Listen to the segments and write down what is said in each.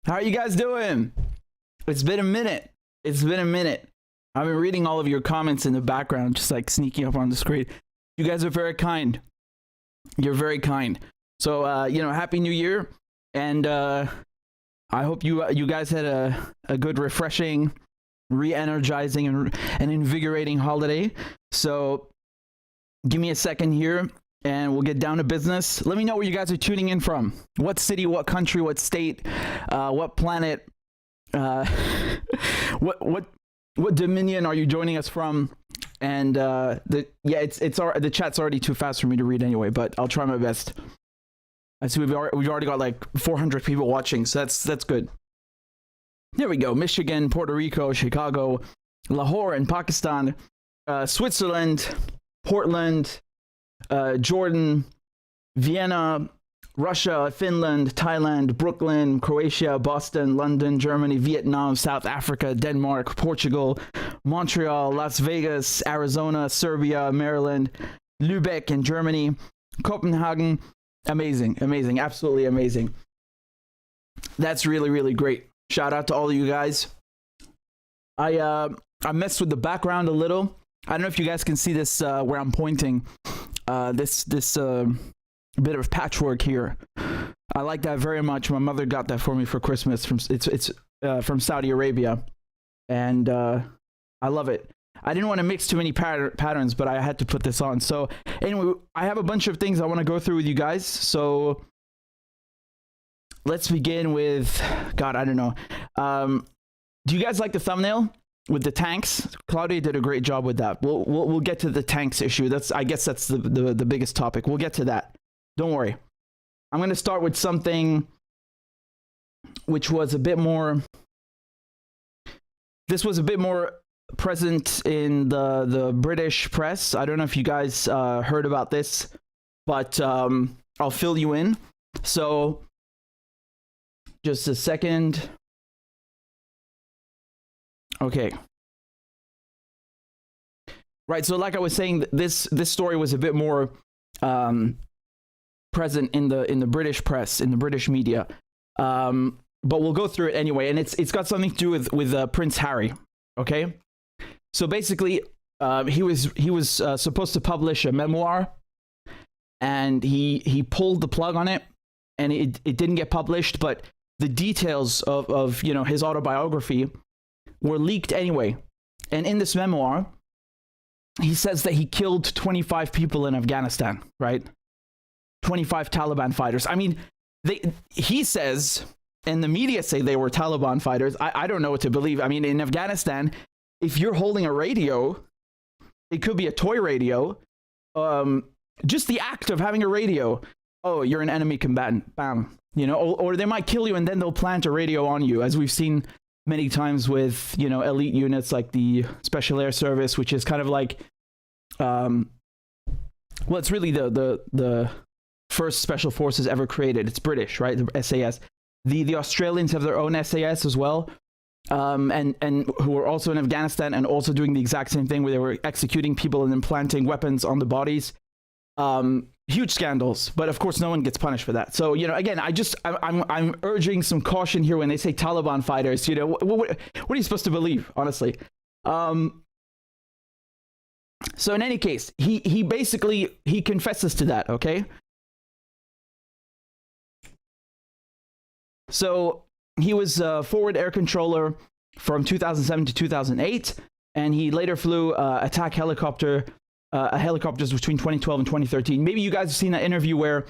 How are you guys doing? It's been a minute. It's been a minute. I've been reading all of your comments in the background, just like sneaking up on the screen. You guys are very kind. You're very kind. So, you know, Happy New Year. And I hope you guys had a good, refreshing, re-energizing, and invigorating holiday. So, give me a second here, and we'll get down to business. Let me know where you guys are tuning in from. What city, what country, what state, what planet, what dominion are you joining us from? And the chat's already too fast for me to read anyway, but I'll try my best. I see we've already got like 400 people watching, so that's good. There we go. Michigan, Puerto Rico, Chicago, Lahore in Pakistan, Switzerland, Portland, Jordan, Vienna, Russia, Finland, Thailand, Brooklyn, Croatia, Boston, London, Germany, Vietnam, South Africa, Denmark, Portugal, Montreal, Las Vegas, Arizona, Serbia, Maryland, Lübeck in Germany, Copenhagen. Amazing, amazing, absolutely amazing. That's really, really great. Shout out to all of you guys. I messed with the background a little. I don't know if you guys can see this where I'm pointing. This bit of patchwork here. I like that very much. My mother got that for me for Christmas. It's from Saudi Arabia, and I love it. I didn't want to mix too many patterns, but I had to put this on. So anyway, I have a bunch of things I want to go through with you guys. So let's begin with, God, I don't know. Do you guys like the thumbnail with the tanks? Claudia did a great job with that. We'll get to the tanks issue. I guess that's the biggest topic. We'll get to that. Don't worry. I'm going to start with something which was a bit more. This was a bit more present in the British press. I don't know if you guys heard about this, but I'll fill you in. So just a second. Okay. Right, so like I was saying, this story was a bit more present in the British press, in the British media. But we'll go through it anyway, and it's got something to do with Prince Harry. Okay? So basically, he was supposed to publish a memoir, and he pulled the plug on it, and it didn't get published, but the details of you know, his autobiography were leaked anyway. And in this memoir, he says that he killed 25 people in Afghanistan, right? 25 Taliban fighters. I mean, he says, and the media say they were Taliban fighters. I don't know what to believe. I mean, in Afghanistan, if you're holding a radio, it could be a toy radio. Just the act of having a radio. Oh, you're an enemy combatant. Bam. You know, or they might kill you and then they'll plant a radio on you, as we've seen many times with, you know, elite units like the Special Air Service, which is kind of like, well, it's really the first special forces ever created. It's British, right? The SAS. The Australians have their own SAS as well, and who were also in Afghanistan and also doing the exact same thing, where they were executing people and then planting weapons on the bodies. Huge scandals, but of course no one gets punished for that. So, you know, again, I'm urging some caution here when they say Taliban fighters. You know, what are you supposed to believe, honestly? So in any case, he basically confesses to that. Okay. So he was forward air controller from 2007 to 2008, and he later flew attack helicopters between 2012 and 2013. Maybe you guys have seen that interview where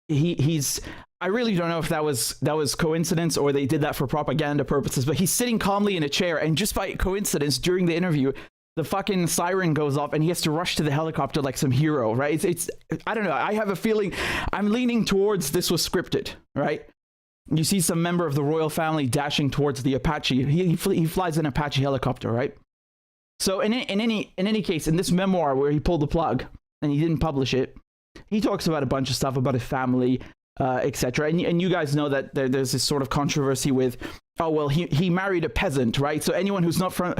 he's. I really don't know if that was coincidence or they did that for propaganda purposes, but he's sitting calmly in a chair, and just by coincidence, during the interview, the fucking siren goes off and he has to rush to the helicopter like some hero, right? It's I don't know. I have a feeling, I'm leaning towards this was scripted, right? You see some member of the royal family dashing towards the Apache. He flies an Apache helicopter, right? So in any case, in this memoir where he pulled the plug and he didn't publish it, he talks about a bunch of stuff about his family, etc. And you guys know that there's this sort of controversy with, oh, well, he married a peasant, right? So anyone who's not from,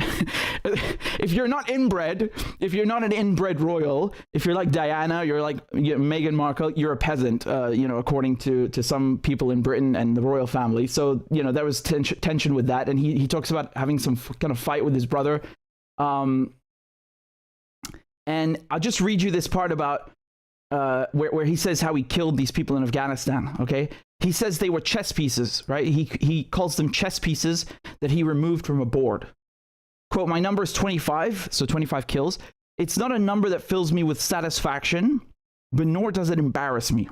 if you're not inbred, if you're not an inbred royal, if you're like Diana, you're like Meghan Markle, you're a peasant, according to some people in Britain and the royal family. So, there was tension with that. And he talks about having some kind of fight with his brother. And I'll just read you this part about where he says how he killed these people in Afghanistan, okay? He says they were chess pieces, right? He calls them chess pieces that he removed from a board. Quote, my number is 25, so 25 kills. It's not a number that fills me with satisfaction, but nor does it embarrass me.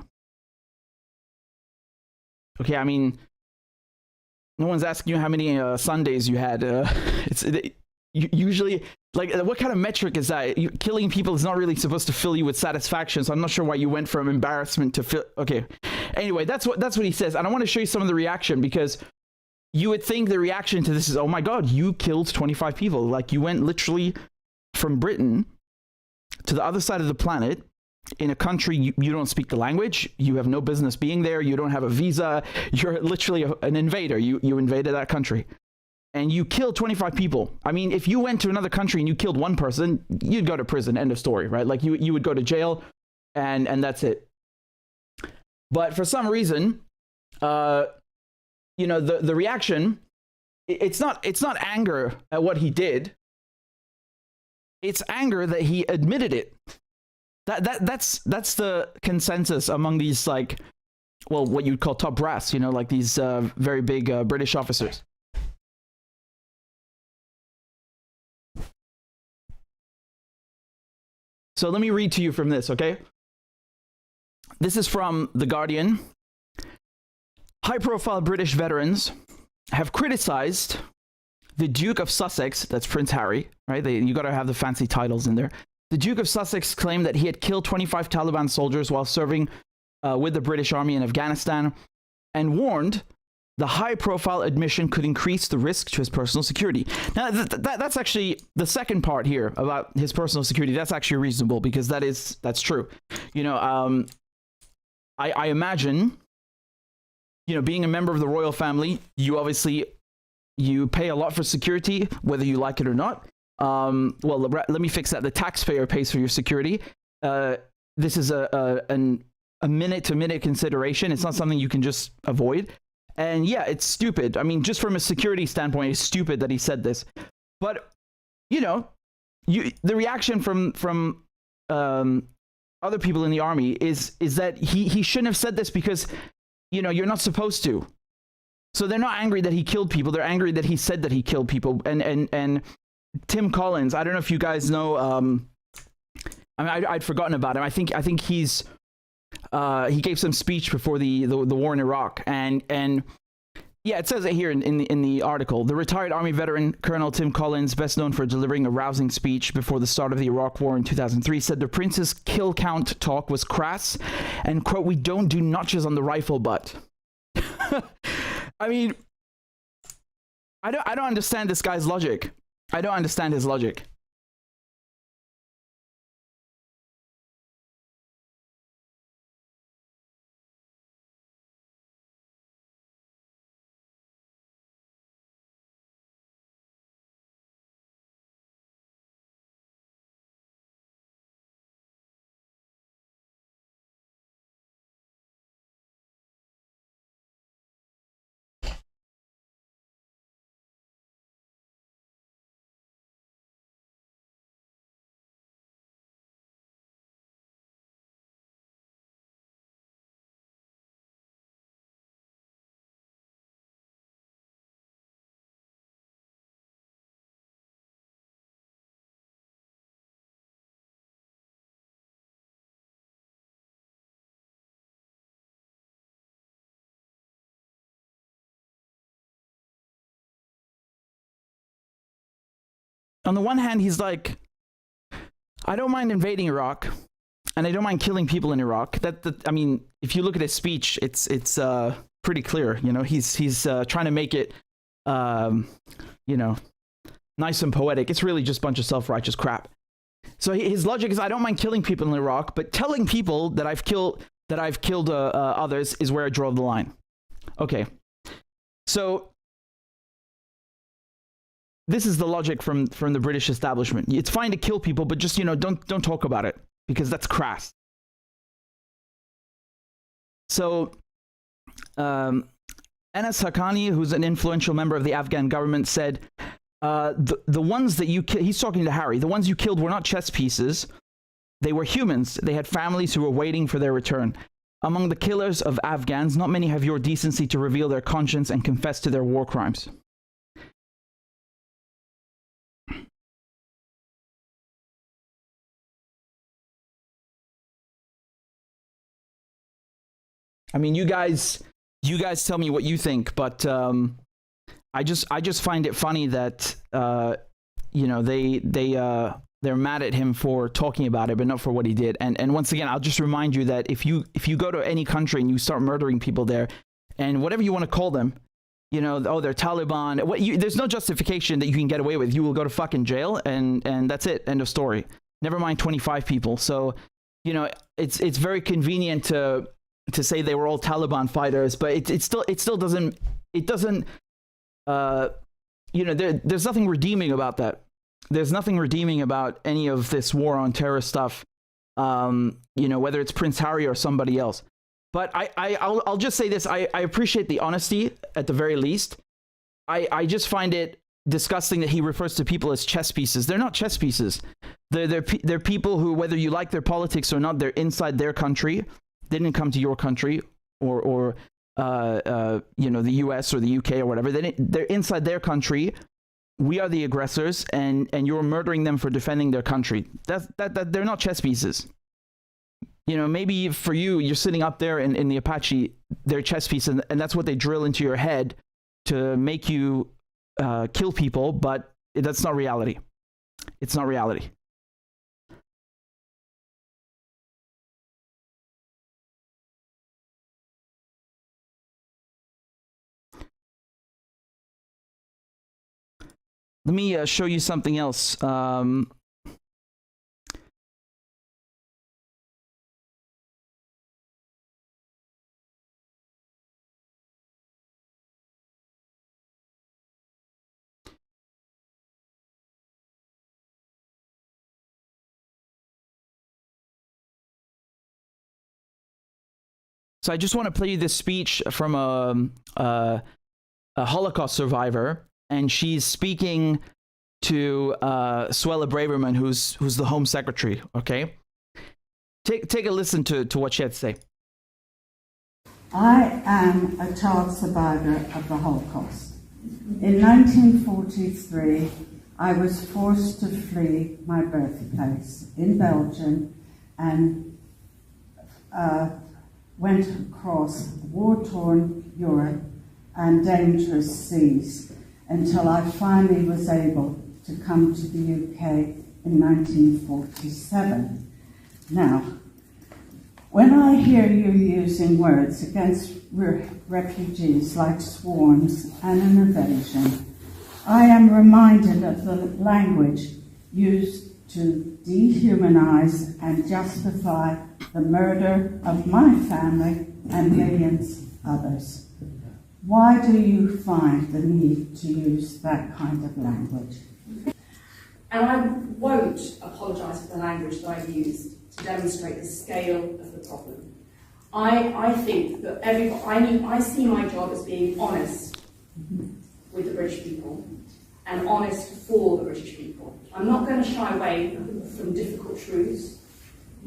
Okay, I mean, no one's asking you how many Sundays you had. Usually, like, what kind of metric is that? Killing people is not really supposed to fill you with satisfaction, so I'm not sure why you went from embarrassment to okay. Anyway, that's what he says, and I want to show you some of the reaction, because you would think the reaction to this is, oh my god, you killed 25 people. Like, you went literally from Britain to the other side of the planet in a country you don't speak the language, you have no business being there, you don't have a visa, you're literally an invader. You invaded that country. And you killed 25 people. I mean, if you went to another country and you killed one person, you'd go to prison, end of story, right? Like, you would go to jail, and that's it. But for some reason, the reaction, it's not anger at what he did. It's anger that he admitted it. That's the consensus among these, like, well, what you'd call top brass, like these very big British officers. So let me read to you from this, okay? This is from The Guardian. High-profile British veterans have criticized the Duke of Sussex, that's Prince Harry, right? You got to have the fancy titles in there. The Duke of Sussex claimed that he had killed 25 Taliban soldiers while serving with the British Army in Afghanistan, and warned the high-profile admission could increase the risk to his personal security. Now, that's actually the second part here about his personal security. That's actually reasonable, because that's true. I imagine, being a member of the royal family, you pay a lot for security, whether you like it or not. Well, let me fix that. The taxpayer pays for your security. This is a minute-to-minute consideration. It's not something you can just avoid. And yeah, it's stupid. I mean, just from a security standpoint, it's stupid that he said this. But, the reaction from other people in the army is that he shouldn't have said this, because, you're not supposed to. So they're not angry that he killed people. They're angry that he said that he killed people. And Tim Collins, I don't know if you guys know, I mean, I'd forgotten about him. I think he's... he gave some speech before the war in Iraq, and yeah, it says it here in the article. The retired Army veteran Colonel Tim Collins, best known for delivering a rousing speech before the start of the Iraq War in 2003, said the prince's kill count talk was crass, and quote, "We don't do notches on the rifle butt." I mean, I don't understand this guy's logic. I don't understand his logic. On the one hand, he's like, I don't mind invading Iraq, and I don't mind killing people in Iraq. I mean, if you look at his speech, it's pretty clear. He's trying to make it, nice and poetic. It's really just a bunch of self-righteous crap. So his logic is, I don't mind killing people in Iraq, but telling people that I've killed that I've killed others is where I draw the line. Okay, so this is the logic from the British establishment. It's fine to kill people, but just, you know, don't talk about it, because that's crass. So Anas Haqqani, who's an influential member of the Afghan government, said, the ones that you killed, he's talking to Harry, the ones you killed were not chess pieces. They were humans. They had families who were waiting for their return. Among the killers of Afghans, not many have your decency to reveal their conscience and confess to their war crimes. I mean, you guys tell me what you think, but I just find it funny that you know, they're mad at him for talking about it, but not for what he did. And once again, I'll just remind you that if you go to any country and you start murdering people there, and whatever you want to call them, you know, oh, they're Taliban, there's no justification that you can get away with. You will go to fucking jail, and that's it. End of story. Never mind 25 people. So, you know, it's very convenient to say they were all Taliban fighters, but it still doesn't you know, there's nothing redeeming about that. There's nothing redeeming about any of this war on terror stuff, you know, whether it's Prince Harry or somebody else. But I'll just say this. I appreciate the honesty at the very least. I just find it disgusting that he refers to people as chess pieces. They're not chess pieces. They're people who, whether you like their politics or not, they're inside their country. They didn't come to your country or you know, the US or the UK or whatever. They're inside their country. We are the aggressors, and you're murdering them for defending their country. That they're not chess pieces. You know, maybe for you, you're sitting up there in the Apache, they're chess pieces, and that's what they drill into your head to make you kill people, but that's not reality. It's not reality. Let me show you something else. So I just want to play you this speech from a Holocaust survivor. And she's speaking to Suella Braverman, who's the Home Secretary. Okay, take a listen to what she had to say. I am a child survivor of the Holocaust. In 1943, I was forced to flee my birthplace in Belgium and went across war-torn Europe and dangerous seas, until I finally was able to come to the UK in 1947. Now, when I hear you using words against refugees like swarms and an invasion, I am reminded of the language used to dehumanize and justify the murder of my family and millions others. Why do you find the need to use that kind of language? And I won't apologise for the language that I've used to demonstrate the scale of the problem. I think that I see my job as being honest with the British people and honest for the British people. I'm not going to shy away from difficult truths,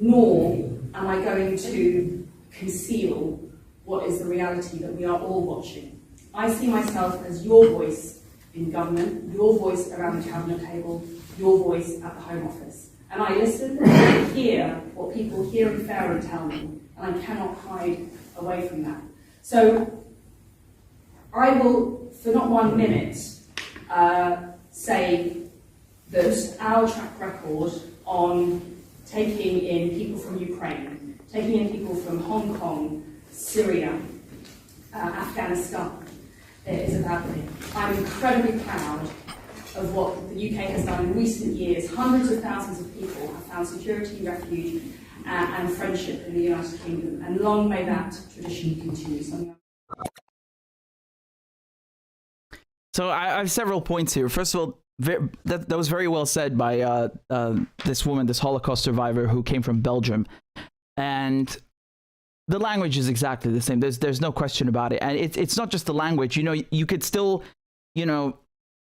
nor am I going to conceal what is the reality that we are all watching. I see myself as your voice in government, your voice around the cabinet table, your voice at the Home Office. And I listen and hear what people here in Fareham tell me, and I cannot hide away from that. So I will, for not 1 minute, say that our track record on taking in people from Ukraine, taking in people from Hong Kong, Syria, Afghanistan, is about me. I'm incredibly proud of what the UK has done in recent years. Hundreds of thousands of people have found security, refuge, and friendship in the United Kingdom, and long may that tradition continue. So I have several points here. First of all, that was very well said by this woman, this Holocaust survivor who came from Belgium, and the language is exactly the same. There's no question about it, and it's not just the language. You know, you could still, you know,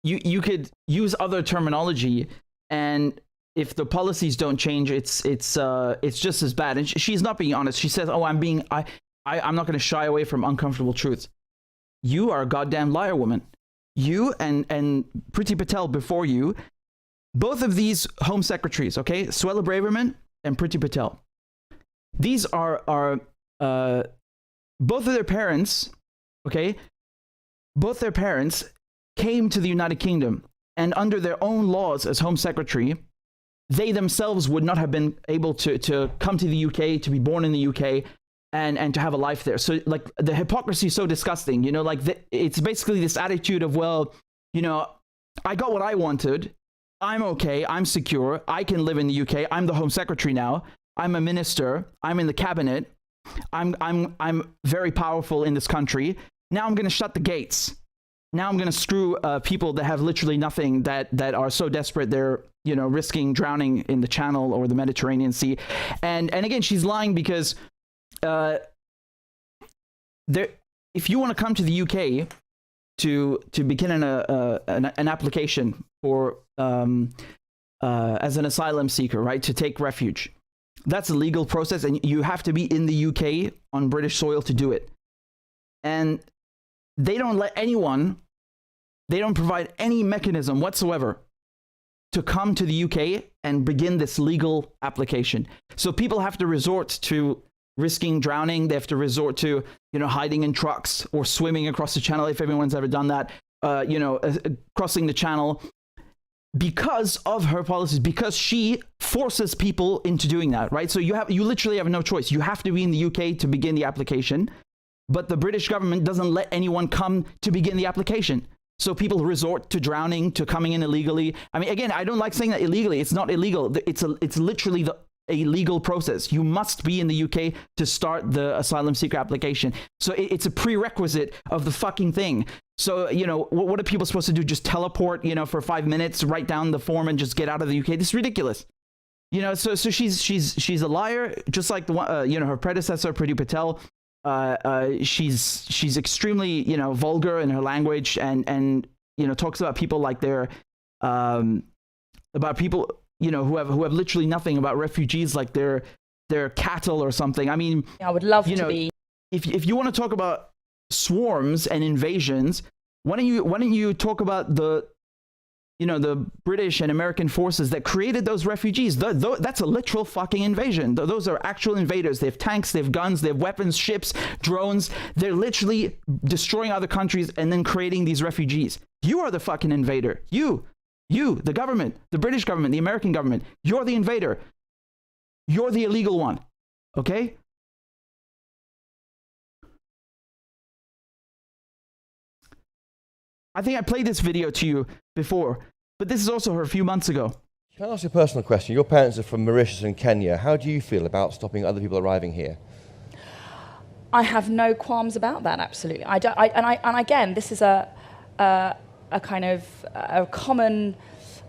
you could use other terminology, and if the policies don't change, it's just as bad. And she's not being honest. She says, "Oh, I'm not going to shy away from uncomfortable truths." You are a goddamn liar, woman. You and Priti Patel before you, both of these Home Secretaries, okay, Suella Braverman and Priti Patel. These are both of their parents, okay? Both their parents came to the United Kingdom, and under their own laws as Home Secretary, they themselves would not have been able to come to the UK, to be born in the UK, and to have a life there. So, like, the hypocrisy is so disgusting, you know, like, it's basically this attitude of, well, you know, I got what I wanted, I'm okay, I'm secure, I can live in the UK, I'm the Home Secretary now, I'm a minister, I'm in the cabinet, I'm very powerful in this country, now I'm going to shut the gates. Now I'm going to screw people that have literally nothing, that are so desperate they're, you know, risking drowning in the Channel or the Mediterranean Sea. And again, she's lying because if you want to come to the UK to begin an application for as an asylum seeker, right, to take refuge, that's a legal process, and you have to be in the UK on British soil to do it. And they don't let anyone, they don't provide any mechanism whatsoever to come to the UK and begin this legal application. So people have to resort to risking drowning. They have to resort to, you know, hiding in trucks or swimming across the Channel, if everyone's ever done that, you know, crossing the Channel, because of her policies, because she forces people into doing that, right? So you literally have no choice. You have to be in the UK to begin the application, but the British government doesn't let anyone come to begin the application. So people resort to drowning, to coming in illegally. I mean, again, I don't like saying that illegally. It's not illegal. It's literally a legal process. You must be in the UK to start the asylum seeker application. So it's a prerequisite of the fucking thing. So, you know, what are people supposed to do? Just teleport, you know, for 5 minutes, write down the form, and just get out of the UK? This is ridiculous. You know, so she's a liar, just like the one, you know, her predecessor, Priti Patel. She's extremely, you know, vulgar in her language, and you know, talks about people like they're about people, you know, who have literally nothing, about refugees like they're cattle or something. I mean, I would love to be. If you want to talk about swarms and invasions, why don't you talk about the British and American forces that created those refugees? That's a literal fucking invasion. Those are actual invaders. They have tanks, they have guns, they have weapons, ships, drones. They're literally destroying other countries and then creating these refugees. You are the fucking invader. You, the government, the British government, the American government. You're the invader. You're the illegal one. Okay? I think I played this video to you before, but this is also her a few months ago. Can I ask you a personal question? Your parents are from Mauritius and Kenya. How do you feel about stopping other people arriving here? I have no qualms about that, absolutely. And again, this is a kind of a common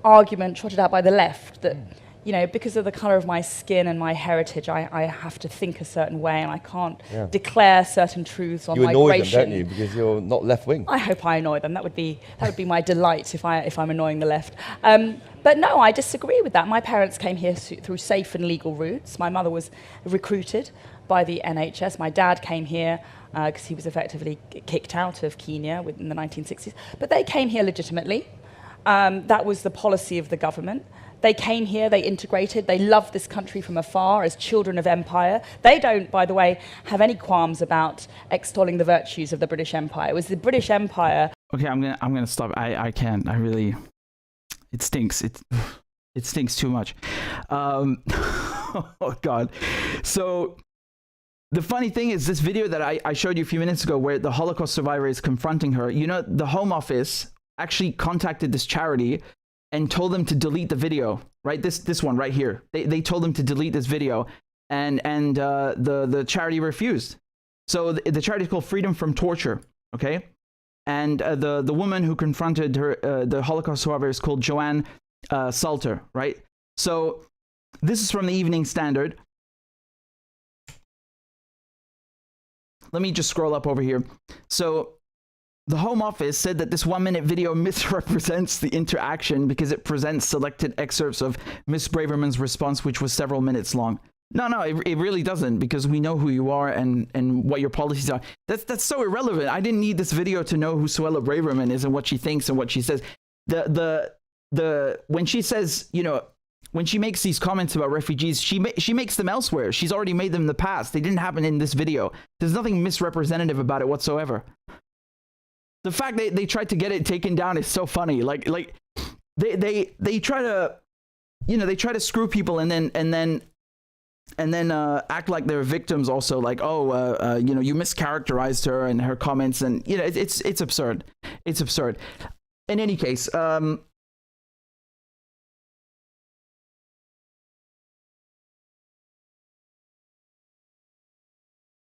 argument trotted out by the left that, you know, because of the colour of my skin and my heritage, I have to think a certain way, and I can't declare certain truths on migration. You annoy them, don't you? Because you're not left-wing. I hope I annoy them. That would be my delight if I'm annoying the left. But no, I disagree with that. My parents came here through safe and legal routes. My mother was recruited by the NHS. My dad came here because he was effectively kicked out of Kenya in the 1960s. But they came here legitimately. That was the policy of the government. They came here, they integrated, they loved this country from afar as children of empire. They don't, by the way, have any qualms about extolling the virtues of the British Empire. It was the British Empire. Okay, I'm gonna stop. I can't. I really. It stinks. It stinks too much. Oh God. So the funny thing is, this video that I showed you a few minutes ago, where the Holocaust survivor is confronting her. You know, the Home Office actually contacted this charity and told them to delete the video, right? This one right here. They told them to delete this video, and the charity refused. So the charity is called Freedom from Torture, okay? And the woman who confronted her, the Holocaust survivor, is called Joanne Salter, right? So this is from the Evening Standard. Let me just scroll up over here. So the Home Office said that this 1-minute video misrepresents the interaction because it presents selected excerpts of Miss Braverman's response, which was several minutes long. No, it really doesn't, because we know who you are and what your policies are. That's so irrelevant. I didn't need this video to know who Suella Braverman is and what she thinks and what she says. When she says, you know, when she makes these comments about refugees, she makes them elsewhere. She's already made them in the past. They didn't happen in this video. There's nothing misrepresentative about it whatsoever. The fact that they tried to get it taken down is so funny. Like they try to, you know, they try to screw people and then act like they're victims also, like, oh, you know, you mischaracterized her and her comments, and you know, it's absurd. It's absurd. In any case,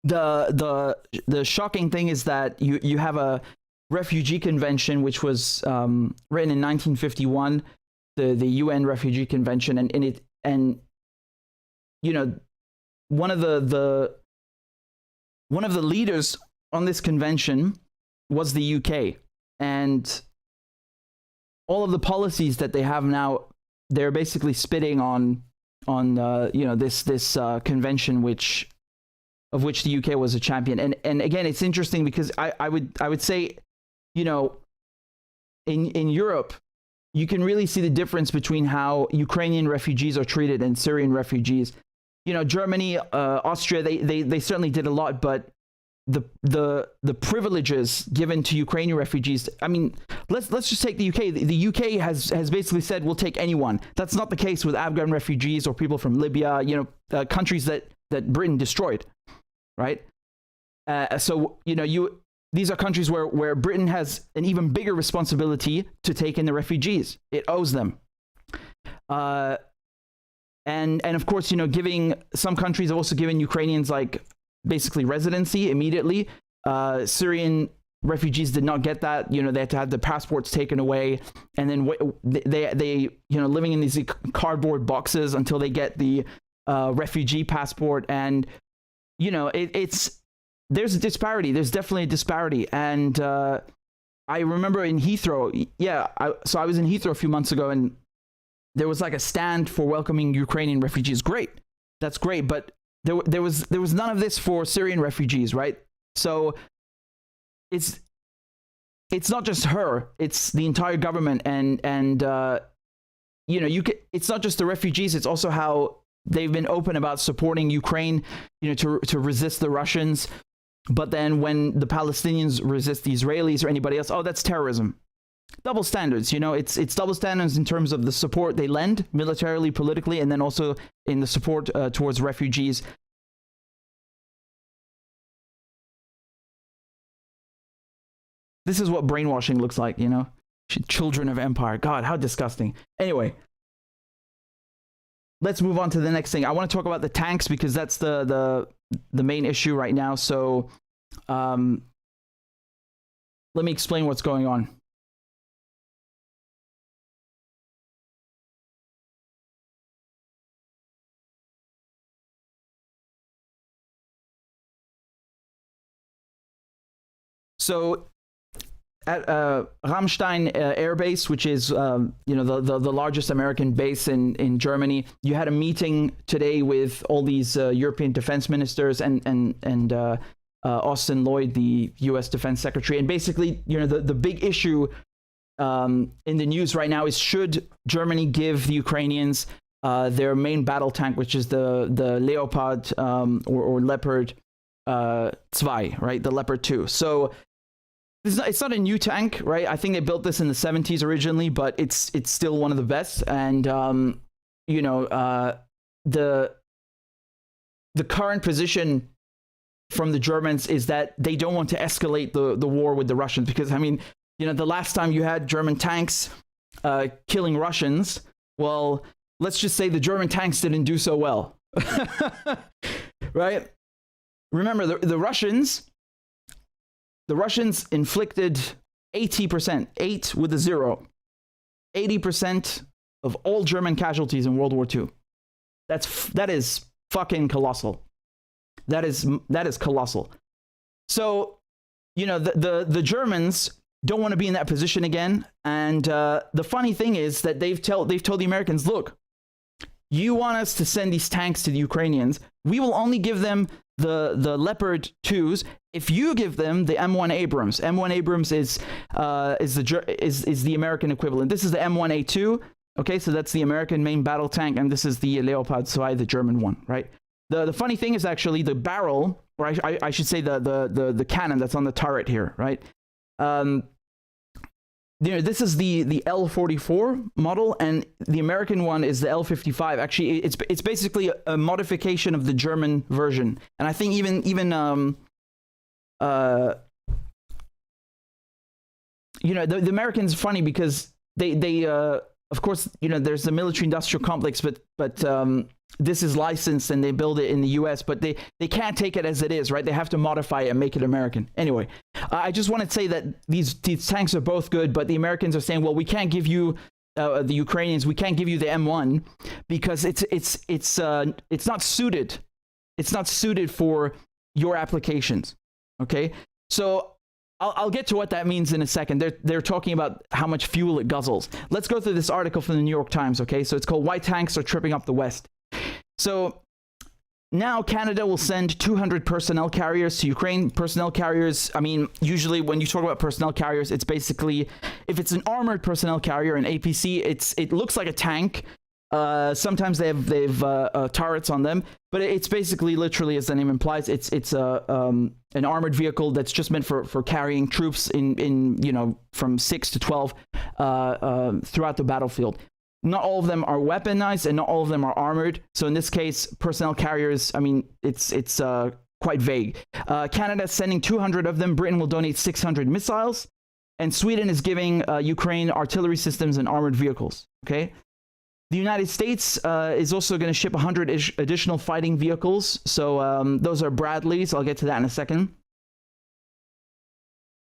the shocking thing is that you have a refugee convention which was written in 1951, the UN Refugee Convention, and you know, one of the leaders on this convention was the UK, and all of the policies that they have now, they're basically spitting on you know, this convention of which the UK was a champion. And again, it's interesting because I would say, you know, in Europe, you can really see the difference between how Ukrainian refugees are treated and Syrian refugees. You know, Germany, Austria, they certainly did a lot, but the privileges given to Ukrainian refugees, I mean, let's just take the UK. The UK has basically said we'll take anyone. That's not the case with Afghan refugees or people from Libya, you know, countries that Britain destroyed, right? So, you know, these are countries where Britain has an even bigger responsibility to take in the refugees. It owes them. And of course, you know, giving some countries have also given Ukrainians like basically residency immediately. Syrian refugees did not get that. You know, they had to have the passports taken away, and then they you know, living in these cardboard boxes until they get the refugee passport. And you know, there's a disparity. There's definitely a disparity. And I remember in Heathrow, so I was in Heathrow a few months ago, and there was like a stand for welcoming Ukrainian refugees. Great, that's great, but there was none of this for Syrian refugees, right? So it's not just her; it's the entire government, and you know, it's not just the refugees; it's also how they've been open about supporting Ukraine, you know, to resist the Russians. But then when the Palestinians resist the Israelis or anybody else, oh, that's terrorism. Double standards, you know, it's double standards in terms of the support they lend militarily, politically, and then also in the support towards refugees. This is what brainwashing looks like, you know? Children of empire. God, how disgusting. Anyway, let's move on to the next thing. I want to talk about the tanks because that's the main issue right now. So let me explain what's going on. So at Ramstein Air Base, which is you know, the largest American base in Germany, you had a meeting today with all these European defense ministers and Austin Lloyd, the U.S. Defense Secretary. And basically, you know, the big issue in the news right now is, should Germany give the Ukrainians their main battle tank, which is the Leopard or Leopard 2, right? The Leopard 2. So it's not a new tank, right? I think they built this in the 70s originally, but it's still one of the best. And you know, the current position from the Germans is that they don't want to escalate the war with the Russians, because I mean, you know, the last time you had German tanks killing Russians, well, let's just say the German tanks didn't do so well. Right? Remember, the Russians inflicted 80%, 8 with a 0, 80% of all German casualties in World War II. That is fucking colossal. That is colossal. So, you know, the Germans don't want to be in that position again. And the funny thing is that they've told the Americans, look, you want us to send these tanks to the Ukrainians, we will only give them the Leopard 2s if you give them the M1 Abrams. M1 Abrams is the American equivalent. This is the M1A2. Okay, so that's the American main battle tank, and this is the Leopard 2, the German one, right? The funny thing is actually the barrel, or I should say the cannon that's on the turret here, right? This is the L44 model, and the American one is the L55. Actually, it's basically a modification of the German version, and I think even you know, the Americans funny because they of course, you know, there's the military industrial complex, but this is licensed and they build it in the US, but they can't take it as it is, right? They have to modify it and make it American. Anyway, I just want to say that these tanks are both good, but the Americans are saying, well, we can't give you the Ukrainians, we can't give you the M1 because it's not suited. It's not suited for your applications. Okay, so I'll get to what that means in a second. They're talking about how much fuel it guzzles. Let's go through this article from the New York Times, okay? So it's called Why Tanks Are Tripping Up the West. So now Canada will send 200 personnel carriers to Ukraine. Personnel carriers, I mean, usually when you talk about personnel carriers, it's basically, if it's an armored personnel carrier, an APC, it looks like a tank. Sometimes they have turrets on them, but it's basically, literally, as the name implies, it's an armored vehicle that's just meant for carrying troops in you know, from 6 to 12 throughout the battlefield. Not all of them are weaponized, and not all of them are armored. So in this case, personnel carriers, I mean, it's quite vague. Canada is sending 200 of them. Britain will donate 600 missiles, and Sweden is giving Ukraine artillery systems and armored vehicles. Okay. The United States is also going to ship 100 additional fighting vehicles. So those are Bradleys. I'll get to that in a second.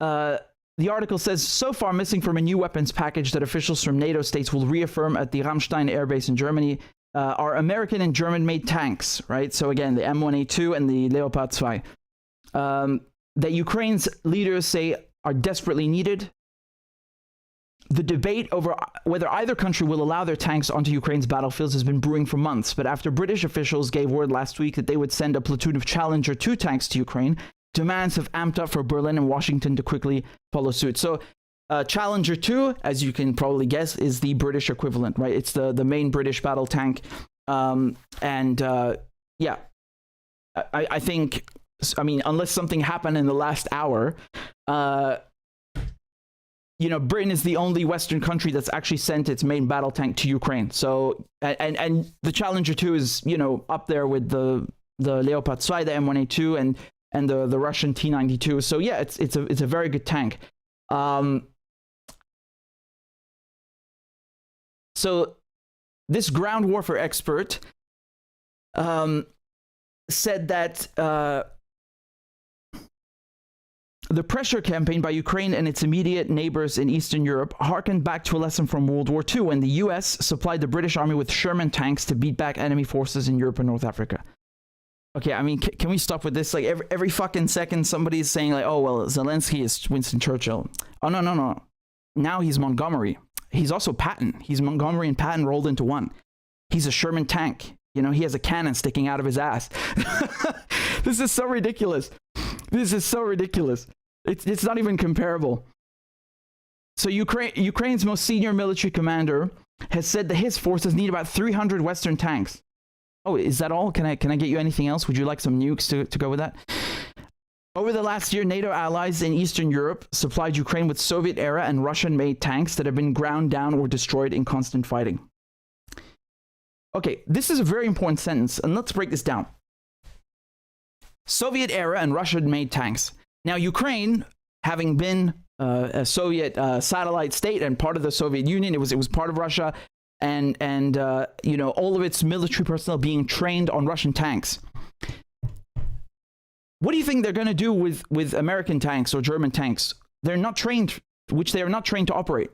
The article says, so far missing from a new weapons package that officials from NATO states will reaffirm at the Ramstein Air Base in Germany are American and German-made tanks, right? So again, the M1A2 and the Leopard 2. That Ukraine's leaders say are desperately needed. The debate over whether either country will allow their tanks onto Ukraine's battlefields has been brewing for months, but after British officials gave word last week that they would send a platoon of Challenger 2 tanks to Ukraine, demands have amped up for Berlin and Washington to quickly follow suit. So Challenger 2, as you can probably guess, is the British equivalent, right? It's the main British battle tank. Yeah, I think, I mean, unless something happened in the last hour, you know, Britain is the only Western country that's actually sent its main battle tank to Ukraine. So, and the Challenger 2 is, you know, up there with the Leopard 2, the M1A2, and the Russian T-92. So yeah, it's a very good tank. So this ground warfare expert said that the pressure campaign by Ukraine and its immediate neighbors in Eastern Europe harkened back to a lesson from World War II when the US supplied the British Army with Sherman tanks to beat back enemy forces in Europe and North Africa. Okay, I mean, can we stop with this? Like, every fucking second somebody's saying, like, oh, well, Zelensky is Winston Churchill. Oh, no. Now he's Montgomery. He's also Patton. He's Montgomery and Patton rolled into one. He's a Sherman tank. You know, he has a cannon sticking out of his ass. This is so ridiculous. This is so ridiculous. It's not even comparable. So Ukraine's most senior military commander has said that his forces need about 300 Western tanks. Oh, is that all? Can I get you anything else? Would you like some nukes to go with that? Over the last year, NATO allies in Eastern Europe supplied Ukraine with Soviet-era and Russian-made tanks that have been ground down or destroyed in constant fighting. Okay, this is a very important sentence, and let's break this down. Soviet-era and Russian-made tanks. Now, Ukraine, having been a Soviet satellite state and part of the Soviet Union. It was part of Russia, and you know, all of its military personnel being trained on Russian tanks. What do you think they're going to do with American tanks or German tanks? They're not trained, which they are not trained to operate.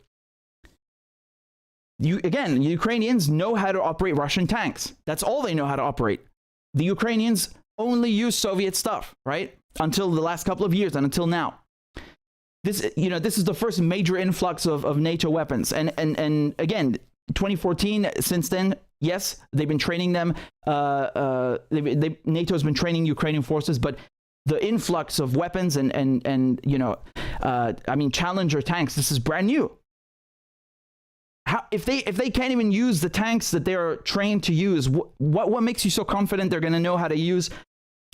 Again, Ukrainians know how to operate Russian tanks. That's all they know how to operate. The Ukrainians only use Soviet stuff, right? Until the last couple of years and until now. This, you know, this is the first major influx of NATO weapons. And again, 2014, since then, yes, they've been training them. NATO's been training Ukrainian forces, but the influx of weapons and you know, I mean, Challenger tanks, this is brand new. How, if they can't even use the tanks that they're trained to use, what makes you so confident they're going to know how to use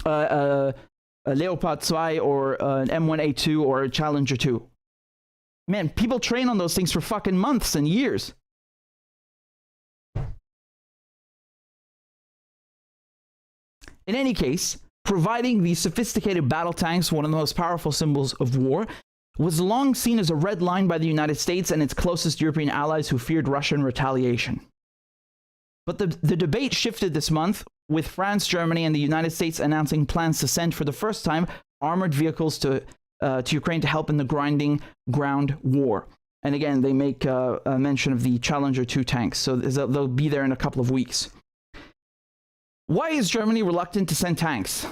a Leopard 2 or an M1A2 or a Challenger 2? Man, people train on those things for fucking months and years. In any case, providing these sophisticated battle tanks, one of the most powerful symbols of war, was long seen as a red line by the United States and its closest European allies who feared Russian retaliation. But the debate shifted this month, with France, Germany, and the United States announcing plans to send for the first time armored vehicles to Ukraine to help in the grinding ground war. And again, they make a mention of the Challenger 2 tanks, so they'll be there in a couple of weeks. Why is Germany reluctant to send tanks?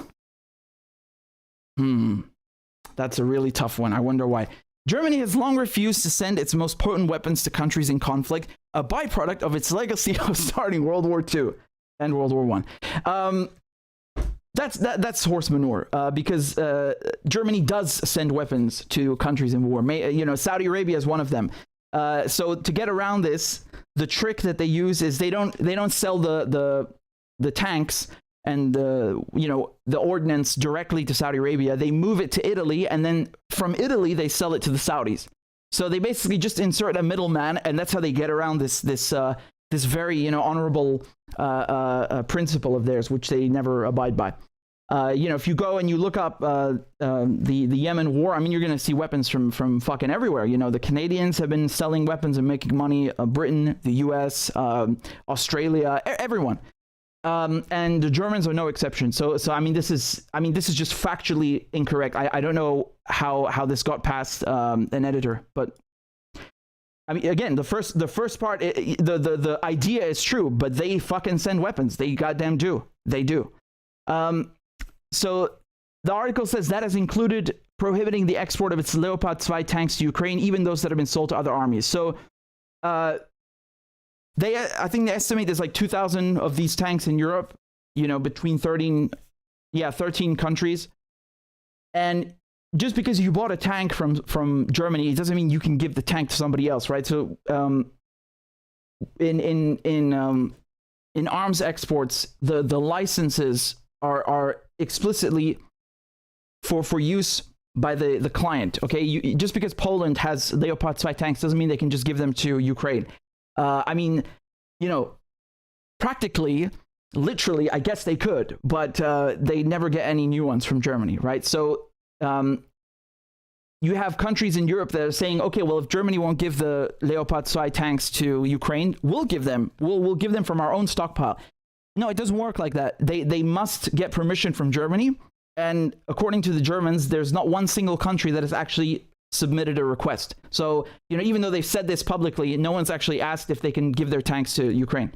That's a really tough one. I wonder why. Germany has long refused to send its most potent weapons to countries in conflict, a byproduct of its legacy of starting World War II and World War I. That's horse manure, because Germany does send weapons to countries in war. You know, Saudi Arabia is one of them. So to get around this, the trick that they use is they don't sell the tanks and you know, the ordnance directly to Saudi Arabia. They move it to Italy, and then from Italy they sell it to the Saudis. So they basically just insert a middleman, and that's how they get around this very, you know, honorable principle of theirs, which they never abide by. You know, if you go and you look up the Yemen war, I mean, you're going to see weapons from fucking everywhere. You know, the Canadians have been selling weapons and making money. Britain, the U.S., Australia, everyone. And the Germans are no exception. So I mean, this is just factually incorrect. I don't know how this got past an editor, but I mean, again, the first part, the idea is true, but they fucking send weapons. They goddamn do. They do. So the article says that has included prohibiting the export of its Leopard 2 tanks to Ukraine, even those that have been sold to other armies. So I think they estimate there's like 2,000 of these tanks in Europe, you know, between 13 countries. And just because you bought a tank from Germany, it doesn't mean you can give the tank to somebody else, right? So in arms exports, the licenses are explicitly for use by the client. Okay, just because Poland has Leopard 2 tanks doesn't mean they can just give them to Ukraine. I mean, you know, practically, literally, I guess they could, but they never get any new ones from Germany, right? So you have countries in Europe that are saying, okay, well, if Germany won't give the Leopard 2 tanks to Ukraine, we'll give them. We'll give them from our own stockpile. No, it doesn't work like that. They must get permission from Germany, and according to the Germans, there's not one single country that has actually submitted a request. So, you know, even though they've said this publicly, no one's actually asked if they can give their tanks to Ukraine.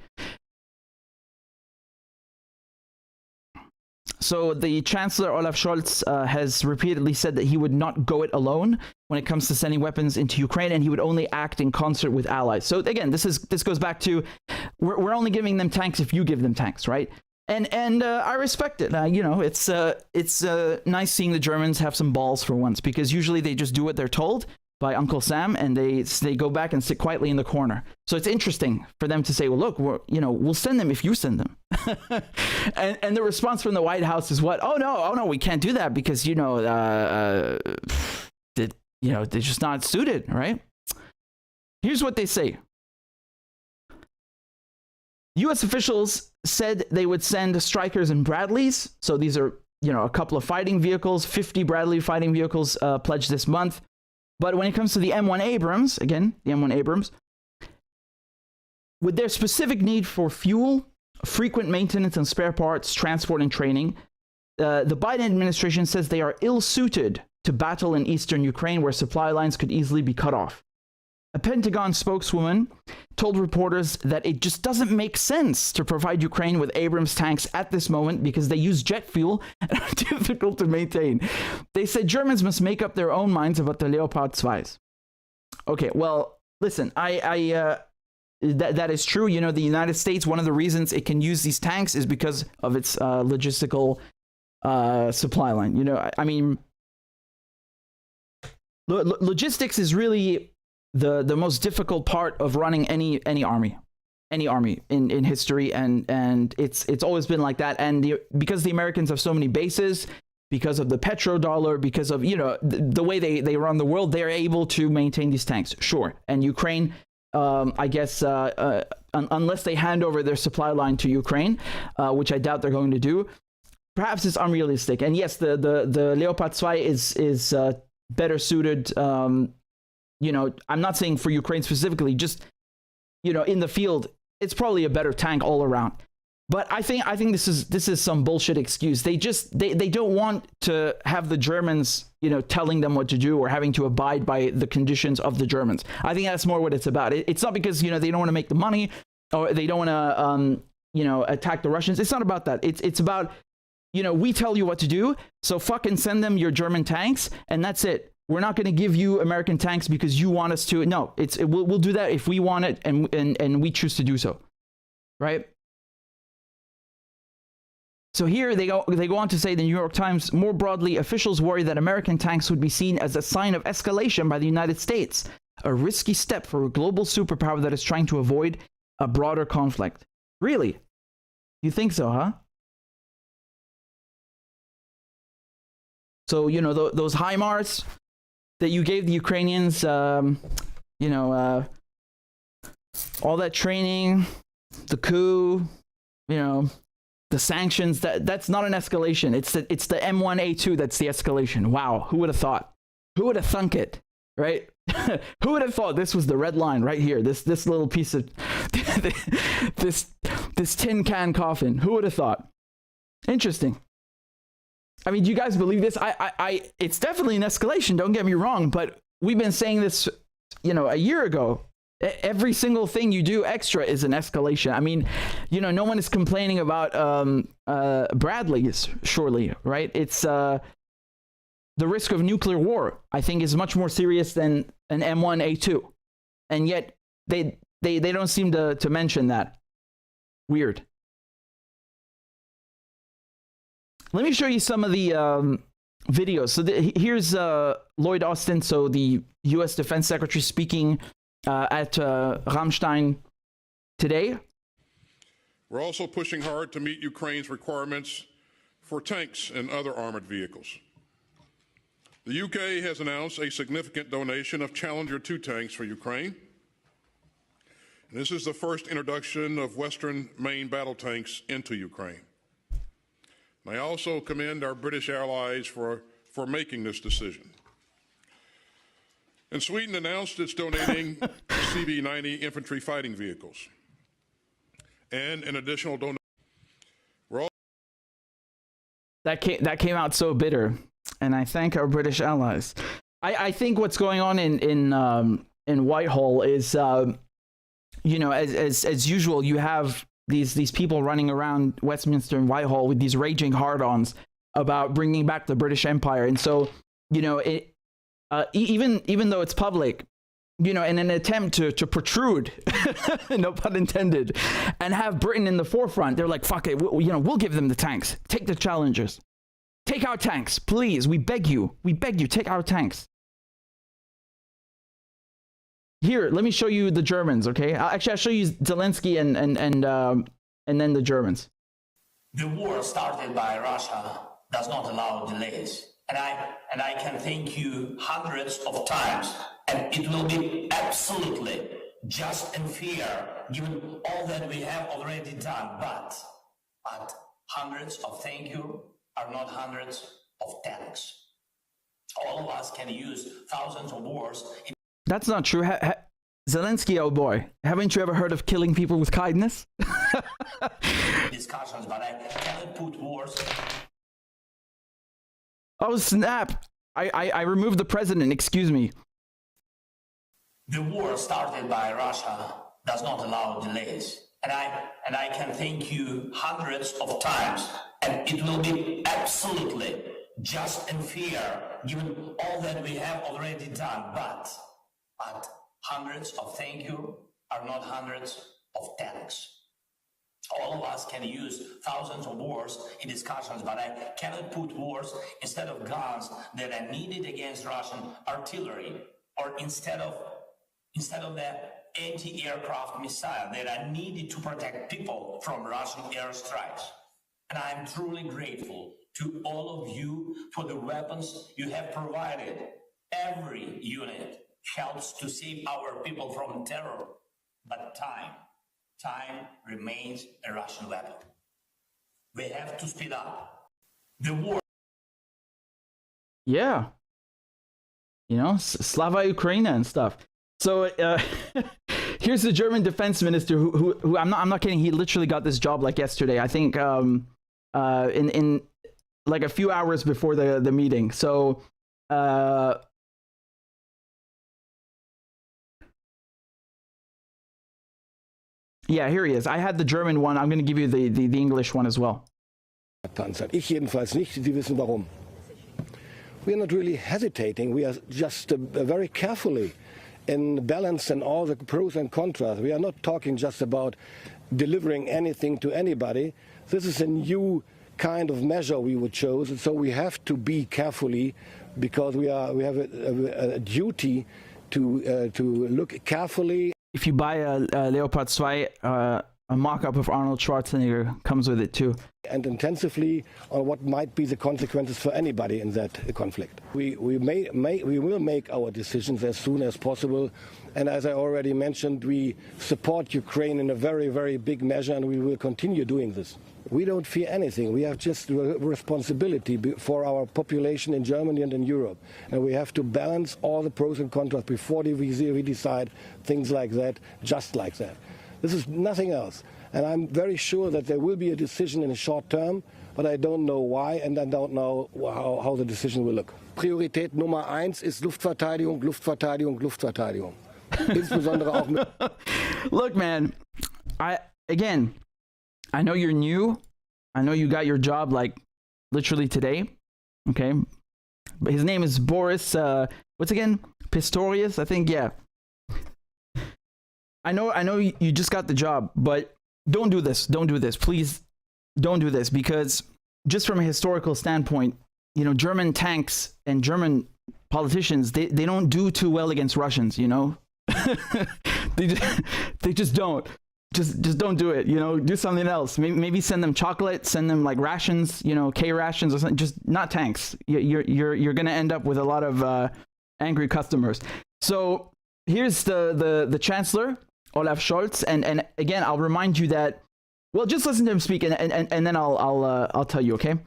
So the Chancellor Olaf Scholz has repeatedly said that he would not go it alone when it comes to sending weapons into Ukraine, and he would only act in concert with allies. So again, this goes back to we're only giving them tanks if you give them tanks, right? And I respect it. You know, it's nice seeing the Germans have some balls for once, because usually they just do what they're told by Uncle Sam, and they go back and sit quietly in the corner. So it's interesting for them to say, well, look, we'll send them if you send them. and the response from the White House is what? Oh no, we can't do that because they're just not suited, right? Here's what they say. U.S. officials said they would send Strykers and Bradleys. So these are, a couple of fighting vehicles, 50 Bradley fighting vehicles pledged this month. But when it comes to the M1 Abrams, again, the M1 Abrams, with their specific need for fuel, frequent maintenance and spare parts, transport and training, the Biden administration says they are ill-suited to battle in eastern Ukraine where supply lines could easily be cut off. A Pentagon spokeswoman told reporters that it just doesn't make sense to provide Ukraine with Abrams tanks at this moment because they use jet fuel and are difficult to maintain. They said Germans must make up their own minds about the Leopard 2s. Okay, well, listen, that is true. You know, the United States, one of the reasons it can use these tanks is because of its logistical supply line. You know, I mean, logistics is really the most difficult part of running any army in history, and it's always been like that. And because the Americans have so many bases, because of the petrodollar, because of, you know, the way they run the world, they're able to maintain these tanks. Sure. And Ukraine, I guess, unless they hand over their supply line to Ukraine, which I doubt they're going to do, perhaps it's unrealistic. And yes, the Leopard 2 is better suited. You know, I'm not saying for Ukraine specifically, just, you know, in the field, it's probably a better tank all around. But I think this is some bullshit excuse. They don't want to have the Germans, you know, telling them what to do or having to abide by the conditions of the Germans. I think that's more what it's about. It's not because, you know, they don't want to make the money or they don't want to, you know, attack the Russians. It's not about that. It's about, you know, we tell you what to do, so fucking send them your German tanks, and that's it. We're not going to give you American tanks because you want us to. No, we'll do that if we want it and we choose to do so, right? So here they go on to say, the New York Times, more broadly, officials worry that American tanks would be seen as a sign of escalation by the United States, a risky step for a global superpower that is trying to avoid a broader conflict. Really? You think so, huh? So, you know, those HIMARS that you gave the Ukrainians, you know, all that training, the coup, you know, the sanctions, that's not an escalation. It's the M1A2 that's the escalation. Wow, who would have thought? Who would have thunk it, right? Who would have thought this was the red line right here? This little piece of this tin can coffin. Who would have thought? Interesting. I mean, do you guys believe this? It's definitely an escalation, don't get me wrong, but we've been saying this, you know, a year ago. Every single thing you do extra is an escalation. I mean, you know, no one is complaining about Bradleys, surely, right? It's the risk of nuclear war, I think, is much more serious than an M1A2. And yet they don't seem to mention that. Weird. Let me show you some of the videos. So here's Lloyd Austin, so the U.S. Defense Secretary, speaking at Rammstein today. We're also pushing hard to meet Ukraine's requirements for tanks and other armored vehicles. The UK has announced a significant donation of Challenger 2 tanks for Ukraine. And this is the first introduction of Western main battle tanks into Ukraine. I also commend our British allies for making this decision. And Sweden announced it's donating CV-90 infantry fighting vehicles and an additional donation. That came out so bitter, and I thank our British allies. I think what's going on in Whitehall is, you know, as usual, you have these people running around Westminster and Whitehall with these raging hard-ons about bringing back the British Empire, and so, you know, even though it's public, you know, in an attempt to protrude, no pun intended, and have Britain in the forefront, they're like, fuck it, we'll give them the tanks. Take the Challengers. Take our tanks, please. We beg you, take our tanks. Here, let me show you the Germans, okay? I'll show you Zelensky and then the Germans. The war started by Russia does not allow delays. And I can thank you hundreds of times, and it will be absolutely just and fair given all that we have already done. But hundreds of thank you are not hundreds of tanks. All of us can use thousands of wars in That's not true. Zelensky, oh boy, haven't you ever heard of killing people with kindness? discussions, but I cannot put wars. Oh snap! I removed the president. Excuse me. The war started by Russia does not allow delays. And I can thank you hundreds of times, and it will be absolutely just and fair given all that we have already done. But hundreds of thank you are not hundreds of thanks. All of us can use thousands of words in discussions, but I cannot put words instead of guns that are needed against Russian artillery, or instead of the anti-aircraft missile that are needed to protect people from Russian airstrikes. And I'm truly grateful to all of you for the weapons you have provided. Every unit helps to save our people from terror, but time remains a Russian weapon. We have to speed up. The war. Yeah. You know, Slava Ukraine and stuff. So here's the German defense minister who I'm not kidding. He literally got this job like yesterday. I think in like a few hours before the meeting. So yeah, here he is. I had the German one. I'm going to give you the English one as well. Ich jedenfalls nicht. Sie wissen warum. We are not really hesitating. We are just very carefully in balance and all the pros and contras. We are not talking just about delivering anything to anybody. This is a new kind of measure we would choose, and so we have to be carefully, because we have a duty to look carefully. If you buy a Leopard 2, a mock-up of Arnold Schwarzenegger comes with it too. And intensively on what might be the consequences for anybody in that conflict. We will make our decisions as soon as possible, and as I already mentioned, we support Ukraine in a very, very big measure, and we will continue doing this. We don't fear anything. We have just a responsibility for our population in Germany and in Europe, and we have to balance all the pros and contras before we decide things like that, just like that. This is nothing else. And I'm very sure that there will be a decision in the short term, but I don't know why, and I don't know how the decision will look. Priorität Nummer 1 ist Luftverteidigung, Luftverteidigung, Luftverteidigung. Insbesondere auch mit. Look, man, I know you're new. I know you got your job like literally today. Okay. But his name is Boris, what's again? Pistorius, I think, yeah. I know you just got the job, but don't do this. Don't do this. Please don't do this, because just from a historical standpoint, you know, German tanks and German politicians, they don't do too well against Russians, you know? they just don't. Just don't do it, you know, do something else. Maybe send them chocolate, send them like rations, you know, K rations or something, just not tanks. You're going to end up with a lot of angry customers. So here's the Chancellor, Olaf Scholz, and again, I'll remind you that, well, just listen to him speak, and then I'll tell you, okay?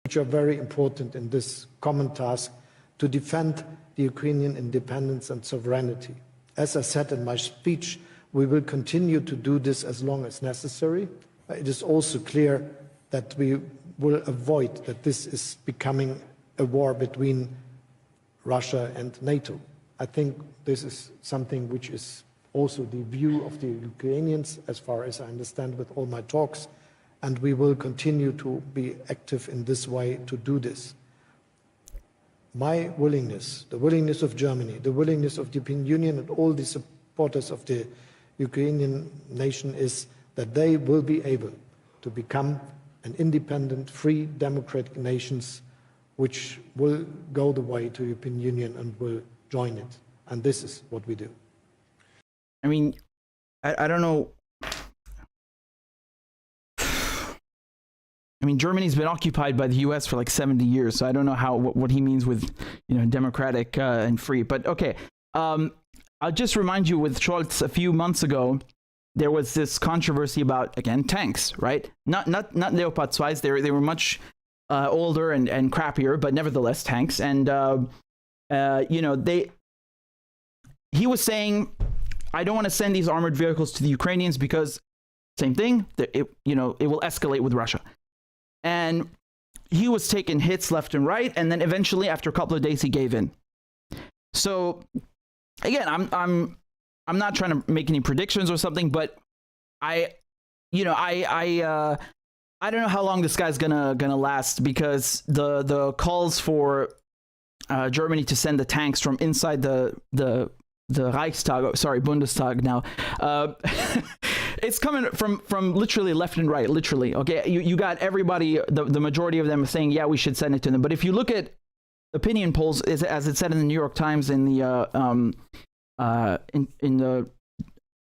Which are very important in this common task to defend the Ukrainian independence and sovereignty. As I said in my speech, we will continue to do this as long as necessary. It is also clear that we will avoid that this is becoming a war between Russia and NATO. I think this is something which is also the view of the Ukrainians, as far as I understand with all my talks, and we will continue to be active in this way to do this. My willingness, the willingness of Germany, the willingness of the European Union and all the supporters of the Ukrainian nation is that they will be able to become an independent, free, democratic nations which will go the way to the European Union and will join it. And this is what we do. I mean, I don't know. I mean, Germany's been occupied by the U.S. for like 70 years, so I don't know what he means with, you know, democratic and free. But okay, I'll just remind you, with Scholz a few months ago, there was this controversy about, again, tanks, right? Not Leopard 2s. They were much older and crappier, but nevertheless tanks. And he was saying, I don't want to send these armored vehicles to the Ukrainians because same thing, it will escalate with Russia. And he was taking hits left and right, and then eventually, after a couple of days, he gave in. So, again, I'm not trying to make any predictions or something, but I don't know how long this guy's gonna last, because the calls for Germany to send the tanks from inside the Reichstag, sorry, Bundestag now. It's coming from literally left and right, literally. Okay, you got everybody, the majority of them saying, yeah, we should send it to them. But if you look at opinion polls, as it said in the New York Times, in the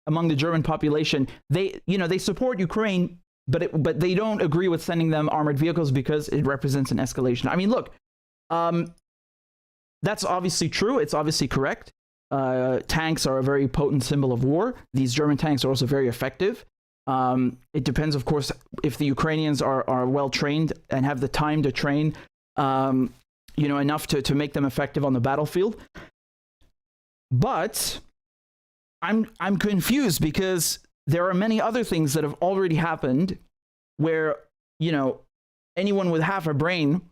among the German population, they support Ukraine, but they don't agree with sending them armored vehicles because it represents an escalation. I mean, look, that's obviously true. It's obviously correct. Tanks are a very potent symbol of war. These German tanks are also very effective. It depends, of course, if the Ukrainians are well trained and have the time to train, enough to make them effective on the battlefield. But I'm confused, because there are many other things that have already happened where, anyone with half a brain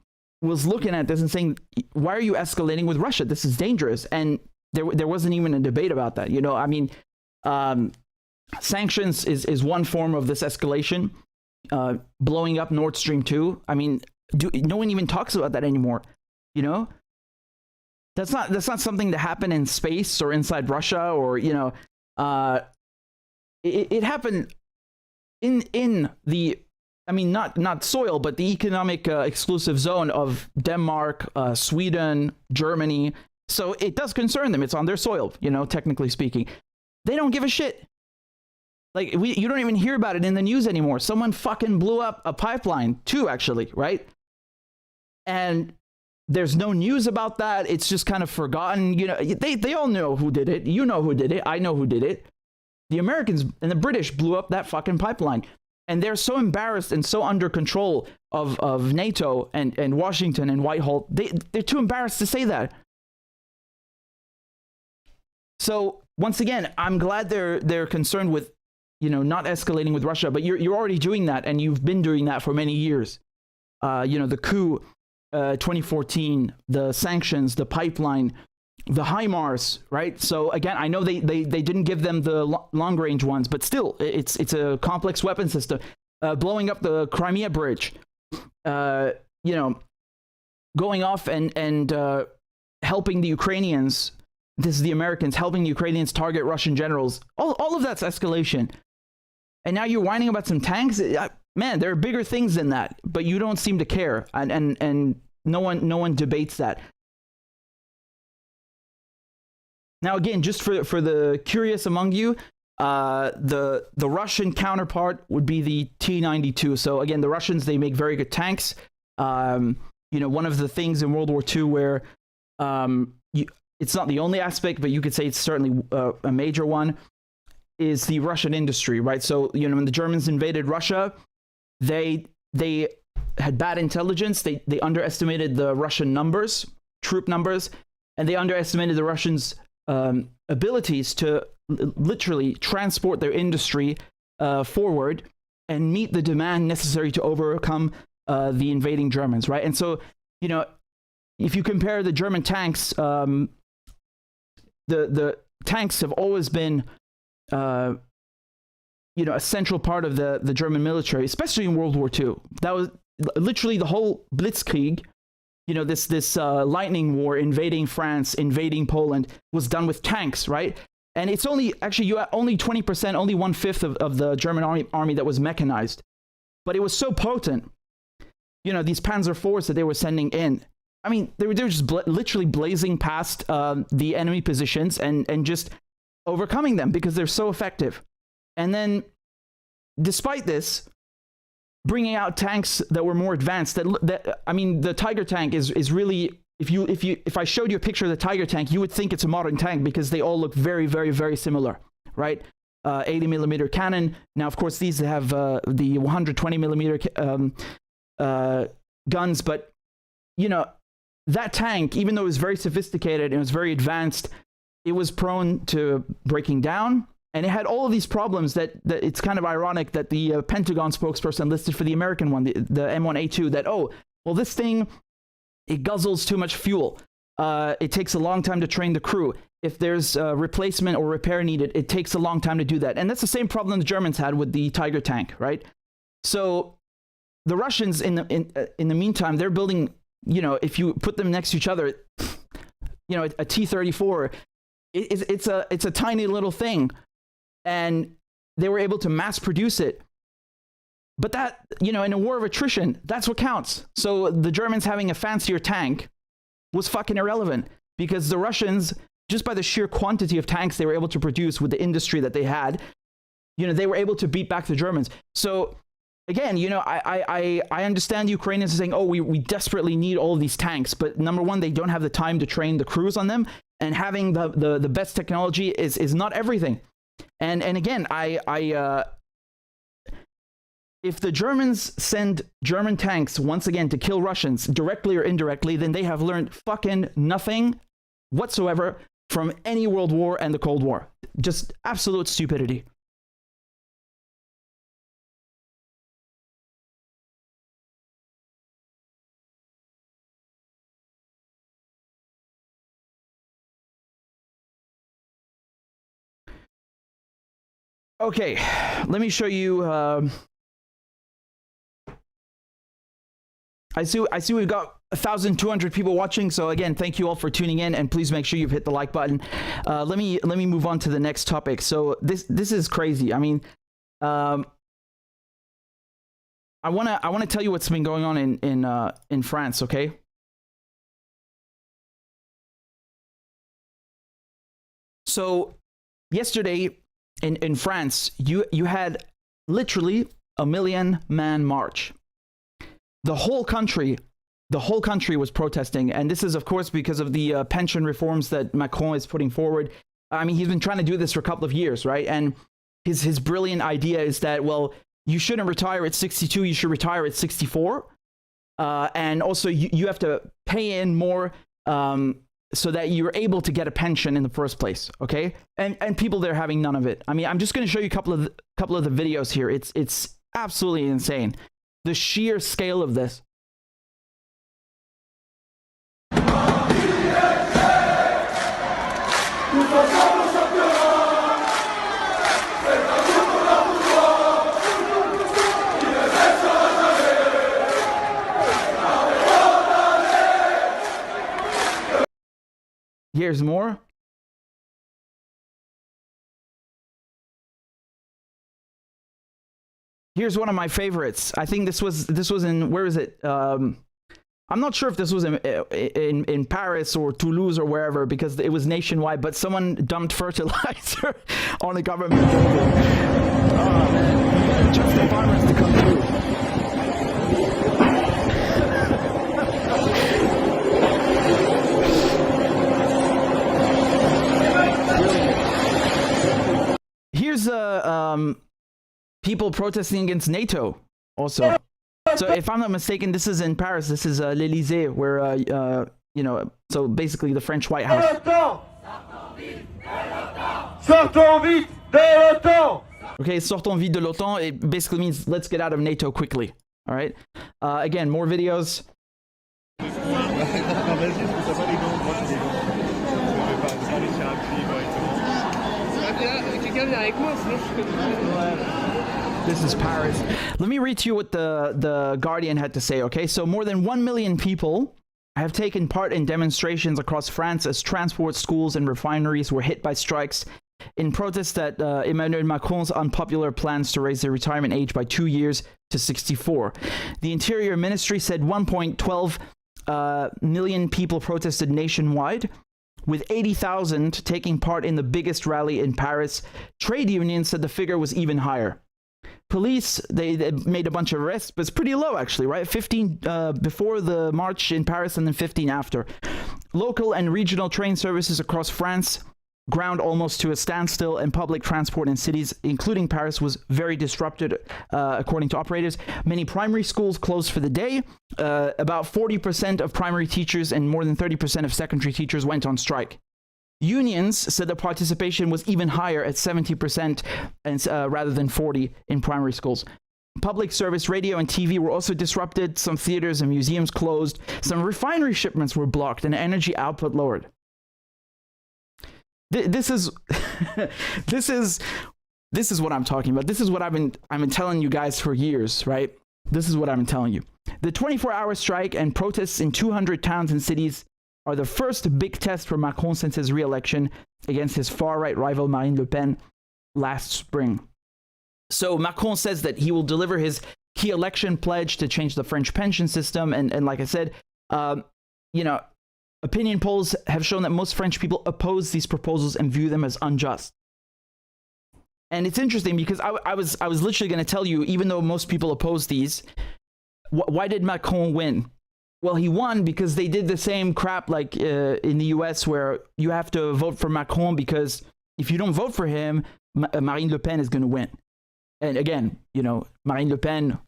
was looking at this and saying, why are you escalating with Russia? This is dangerous. And there wasn't even a debate about that. Sanctions is one form of this escalation. Blowing up Nord Stream 2. I mean, no one even talks about that anymore. That's not something that happened in space or inside Russia, or it happened in the, not soil, but the economic exclusive zone of Denmark, Sweden, Germany. So it does concern them. It's on their soil, technically speaking. They don't give a shit. Like, you don't even hear about it in the news anymore. Someone fucking blew up a pipeline, too, actually, right? And there's no news about that. It's just kind of forgotten. They all know who did it. You know who did it. I know who did it. The Americans and the British blew up that fucking pipeline. And they're so embarrassed and so under control of NATO and Washington and Whitehall. They're too embarrassed to say that. So once again, I'm glad they're concerned with, not escalating with Russia, but you're already doing that, and you've been doing that for many years. The coup, 2014, the sanctions, the pipeline, the HIMARS, right? So again, I know they didn't give them the long range ones, but still, it's a complex weapon system. Blowing up the Crimea Bridge, going off and helping the Ukrainians. This is the Americans helping the Ukrainians target Russian generals. All of that's escalation. And now you're whining about some tanks? Man, there are bigger things than that, but you don't seem to care. And no one debates that. Now, again, just for the curious among you, the Russian counterpart would be the T-92. So again, the Russians, they make very good tanks. One of the things in World War II where it's not the only aspect, but you could say it's certainly a major one, is the Russian industry, right? So, when the Germans invaded Russia, they had bad intelligence. They underestimated the Russian troop numbers, and they underestimated the Russians' abilities to literally transport their industry forward and meet the demand necessary to overcome the invading Germans, right? And so, if you compare the German tanks, the tanks have always been, a central part of the German military, especially in World War II. That was literally the whole Blitzkrieg. This lightning war, invading France, invading Poland, was done with tanks, right? And it's only 20%, only 1/5 of the German army that was mechanized, but it was so potent. These Panzer IVs that they were sending in. I mean, they were just literally blazing past the enemy positions and just overcoming them because they're so effective. And then, despite this, bringing out tanks that were more advanced. The Tiger tank is really, if I showed you a picture of the Tiger tank, you would think it's a modern tank because they all look very, very, very similar, right? 80 millimeter cannon. Now, of course, these have the 120 millimeter guns, but, you know, that tank, even though it was very sophisticated and it was very advanced, it was prone to breaking down. And it had all of these problems that it's kind of ironic that the Pentagon spokesperson listed for the American one, the M1A2, that, oh, well, this thing, it guzzles too much fuel. It takes a long time to train the crew. If there's replacement or repair needed, it takes a long time to do that. And that's the same problem the Germans had with the Tiger tank, right? So the Russians, in the meantime, they're building, you know, if you put them next to each other, you know, a T-34, it's a tiny little thing. And they were able to mass produce it. But that, you know, in a war of attrition, that's what counts. So the Germans having a fancier tank was fucking irrelevant, because the Russians, just by the sheer quantity of tanks they were able to produce with the industry that they had, you know, they were able to beat back the Germans. So again, you know, I understand Ukrainians saying, oh, we desperately need all of these tanks. But number one, they don't have the time to train the crews on them. And having the best technology is not everything. And again, if the Germans send German tanks once again to kill Russians directly or indirectly, then they have learned fucking nothing whatsoever from any world war and the Cold War. Just absolute stupidity. Okay, let me show you. I see we've got 1,200 people watching. So again, thank you all for tuning in, and please make sure you've hit the like button. Let me move on to the next topic. So this is crazy. I mean, I wanna tell you what's been going on in France. Okay. So yesterday in France, you had literally a 1 million-man march. The whole country was protesting, and this is, of course, because of the pension reforms that Macron is putting forward. I mean, he's been trying to do this for a couple of years, right? And his brilliant idea is that, well, you shouldn't retire at 62, you should retire at 64. And also, you have to pay in more so that you're able to get a pension in the first place, okay? And people there having none of it. I mean, I'm just going to show you a couple of the videos here. It's absolutely insane, the sheer scale of this. Here's more. Here's one of my favorites. I think this was in, where is it? I'm not sure if this was in Paris or Toulouse or wherever, because it was nationwide, but someone dumped fertilizer on a government building. Oh man, you gotta trust the farmers to come through. Here's people protesting against NATO also. So if I'm not mistaken, this is in Paris. This is l'Élysée, where you know, so basically the French White House. Okay, sortons vite de l'OTAN. It basically means let's get out of NATO quickly. All right. Again, more videos. This is Paris. Let me read to you what the Guardian had to say, okay? So more than 1 million people have taken part in demonstrations across France as transport, schools, and refineries were hit by strikes in protest at Emmanuel Macron's unpopular plans to raise the retirement age by 2 years to 64. The Interior Ministry said 1.12 million people protested nationwide, with 80,000 taking part in the biggest rally in Paris. Trade unions said the figure was even higher. Police, they made a bunch of arrests, but it's pretty low actually, right? 15 before the march in Paris and then 15 after. Local and regional train services across France ground almost to a standstill, and public transport in cities, including Paris, was very disrupted, according to operators. Many primary schools closed for the day. About 40% of primary teachers and more than 30% of secondary teachers went on strike. Unions said the participation was even higher at 70% and, rather than 40% in primary schools. Public service radio and TV were also disrupted. Some theaters and museums closed. Some refinery shipments were blocked and energy output lowered. This is this is what I'm talking about. This is what I've been telling you guys for years, right? This is what I've been telling you. The 24-hour strike and protests in 200 towns and cities are the first big test for Macron since his re-election against his far-right rival Marine Le Pen last spring. So Macron says that he will deliver his key election pledge to change the French pension system. And like I said, you know, opinion polls have shown that most French people oppose these proposals and view them as unjust. And it's interesting because I was literally going to tell you, even though most people oppose these, why did Macron win? Well, he won because they did the same crap like in the US, where you have to vote for Macron because if you don't vote for him, Marine Le Pen is going to win. And again, you know, Marine Le Pen,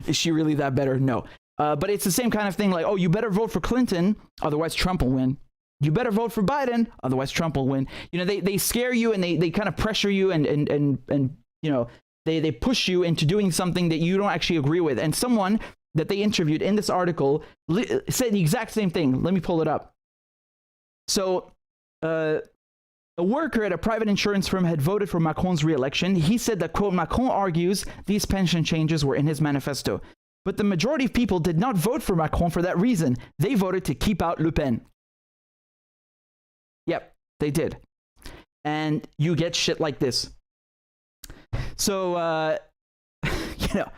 is she really that better? No. But it's the same kind of thing like, oh, you better vote for Clinton, otherwise Trump will win. You better vote for Biden, otherwise Trump will win. You know, they scare you and they kind of pressure you and you know, they push you into doing something that you don't actually agree with. And someone that they interviewed in this article said the exact same thing. Let me pull it up. So, a worker at a private insurance firm had voted for Macron's re-election. He said that, quote, Macron argues these pension changes were in his manifesto. But the majority of people did not vote for Macron for that reason. They voted to keep out Le Pen. Yep, they did. And you get shit like this. So, you know,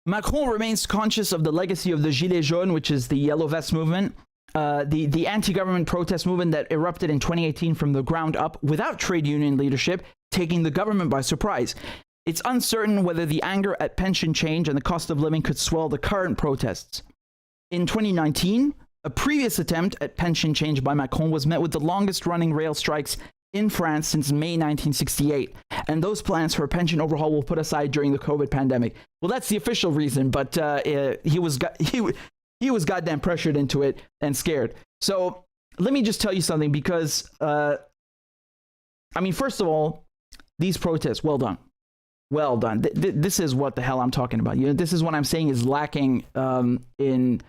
Macron remains conscious of the legacy of the Gilets jaunes, which is the Yellow Vest movement, the anti-government protest movement that erupted in 2018 from the ground up without trade union leadership, taking the government by surprise. It's uncertain whether the anger at pension change and the cost of living could swell the current protests. In 2019, a previous attempt at pension change by Macron was met with the longest running rail strikes in France since May 1968, and those plans for a pension overhaul will put aside during the COVID pandemic. Well, that's the official reason, but he was goddamn pressured into it and scared. So let me just tell you something, because I mean, first of all, these protests, well done. This is what the hell I'm talking about. You know, this is what I'm saying is lacking in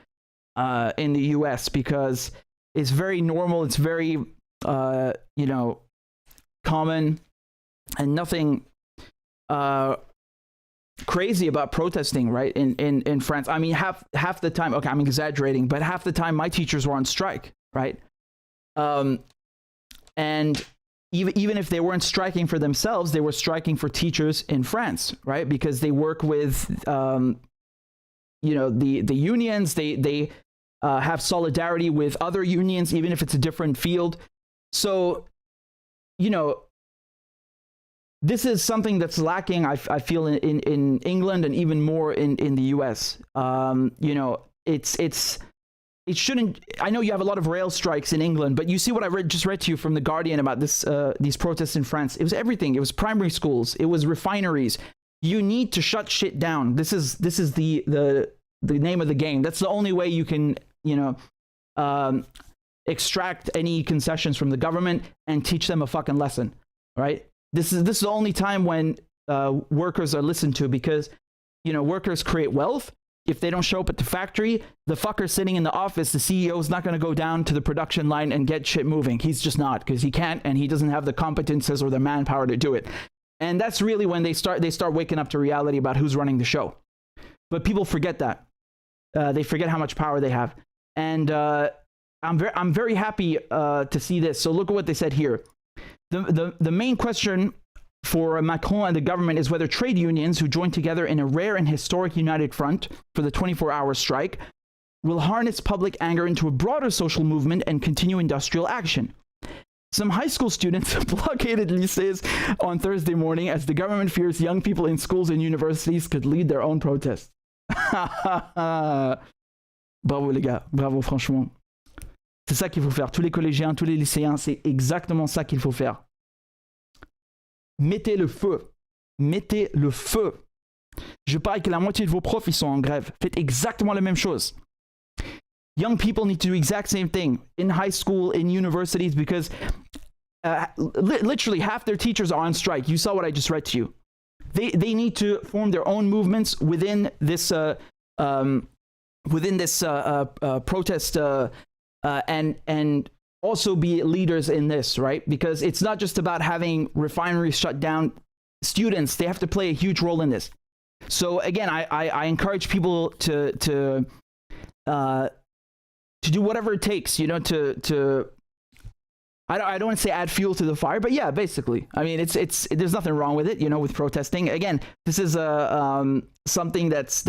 the U.S. because it's very normal. It's very you know, common, and nothing crazy about protesting, right? In France. I mean, half the time, okay, I'm exaggerating, but half the time my teachers were on strike, right? And even if they weren't striking for themselves, they were striking for teachers in France, right? Because they work with you know, the unions. They have solidarity with other unions, even if it's a different field. So, you know, this is something that's lacking, I feel, in England, and even more in the US. You know, it shouldn't. I know you have a lot of rail strikes in England, but you see what I just read to you from The Guardian about these protests in France. It was everything. It was primary schools. It was refineries. You need to shut shit down. This is the name of the game. That's the only way you can, you know, extract any concessions from the government and teach them a fucking lesson, right? This is the only time when workers are listened to, because, you know, workers create wealth. If they don't show up at the factory, the fucker sitting in the office, the CEO, is not going to go down to the production line and get shit moving. He's just not, because he can't, and he doesn't have the competences or the manpower to do it. And that's really when they start waking up to reality about who's running the show. But people forget that. They forget how much power they have. And I'm very happy to see this. So look at what they said here. The main question for Macron and the government is whether trade unions, who joined together in a rare and historic united front for the 24-hour strike, will harness public anger into a broader social movement and continue industrial action. Some high school students blockaded lycées on Thursday morning as the government fears young people in schools and universities could lead their own protests. Bravo les gars, bravo franchement. C'est ça qu'il faut faire. Tous les collégiens, tous les lycéens, c'est exactement ça qu'il faut faire. Mettez le feu. Mettez le feu. Je parie que la moitié de vos profs, ils sont en grève. Faites exactement la même chose. Young people need to do exact same thing in high school, in universities, because literally half their teachers are on strike. You saw what I just read to you. They need to form their own movements within this protest and also be leaders in this, right? Because it's not just about having refineries shut down. Students, they have to play a huge role in this. So again, I encourage people to do whatever it takes, you know, to I don't want to say add fuel to the fire, but yeah, basically. I mean, it's there's nothing wrong with it, you know, with protesting. Again, this is something that's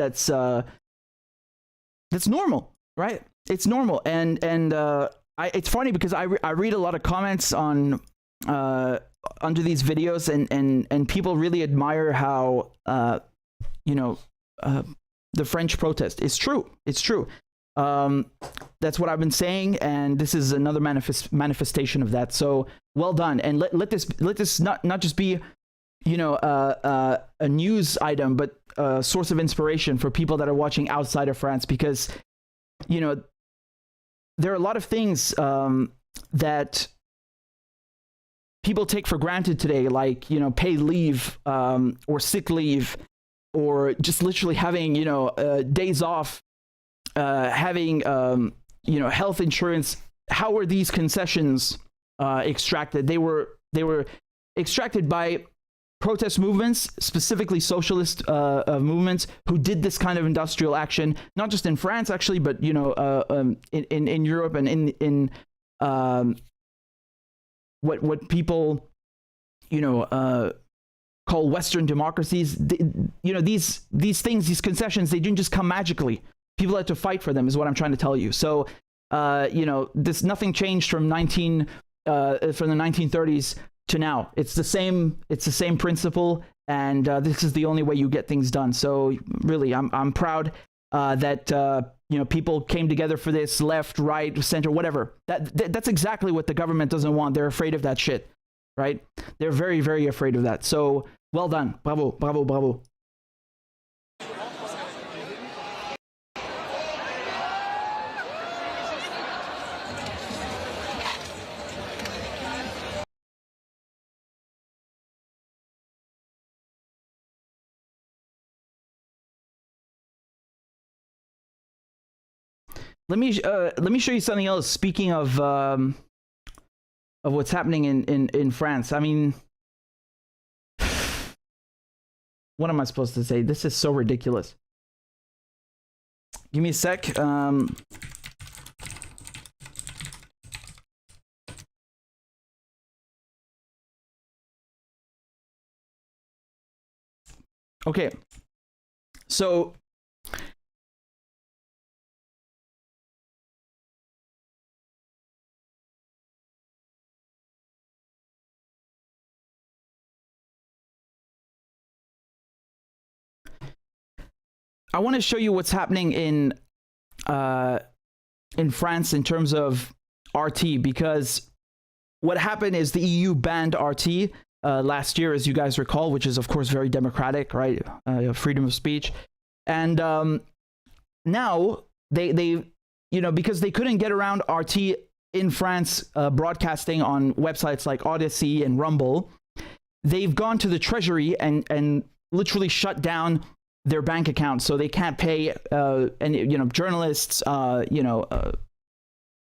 normal, right? It's normal, and it's funny because I read a lot of comments on under these videos, and people really admire how the French protest. It's true. It's true. That's what I've been saying, and this is another manifestation of that. So well done, and let this not just be, you know, a news item, but a source of inspiration for people that are watching outside of France, because, you know, there are a lot of things that people take for granted today, like, you know, paid leave or sick leave, or just literally having, you know, days off, having, you know, health insurance. How were these concessions extracted? They were extracted by protest movements, specifically socialist movements, who did this kind of industrial action, not just in France actually, but, you know, in Europe and in what people, you know, call Western democracies. You know, these things, these concessions, they didn't just come magically. People had to fight for them, is what I'm trying to tell you. So, you know, nothing changed from the 1930s to now. It's the same principle, and this is the only way you get things done. So really, I'm proud that you know, people came together for this, left, right, center, whatever. That's exactly what the government doesn't want. They're afraid of that shit, right? They're very, very afraid of that. So well done, bravo, bravo, bravo. Let me show you something else. Speaking of what's happening in France, I mean, what am I supposed to say? This is so ridiculous. Give me a sec. Okay, so I want to show you what's happening in France in terms of RT, because what happened is the EU banned RT last year, as you guys recall, which is of course very democratic, right? Freedom of speech. And now they you know, because they couldn't get around RT in France broadcasting on websites like Odyssey and Rumble, they've gone to the Treasury and literally shut down their bank accounts, so they can't pay any, you know, journalists, you know,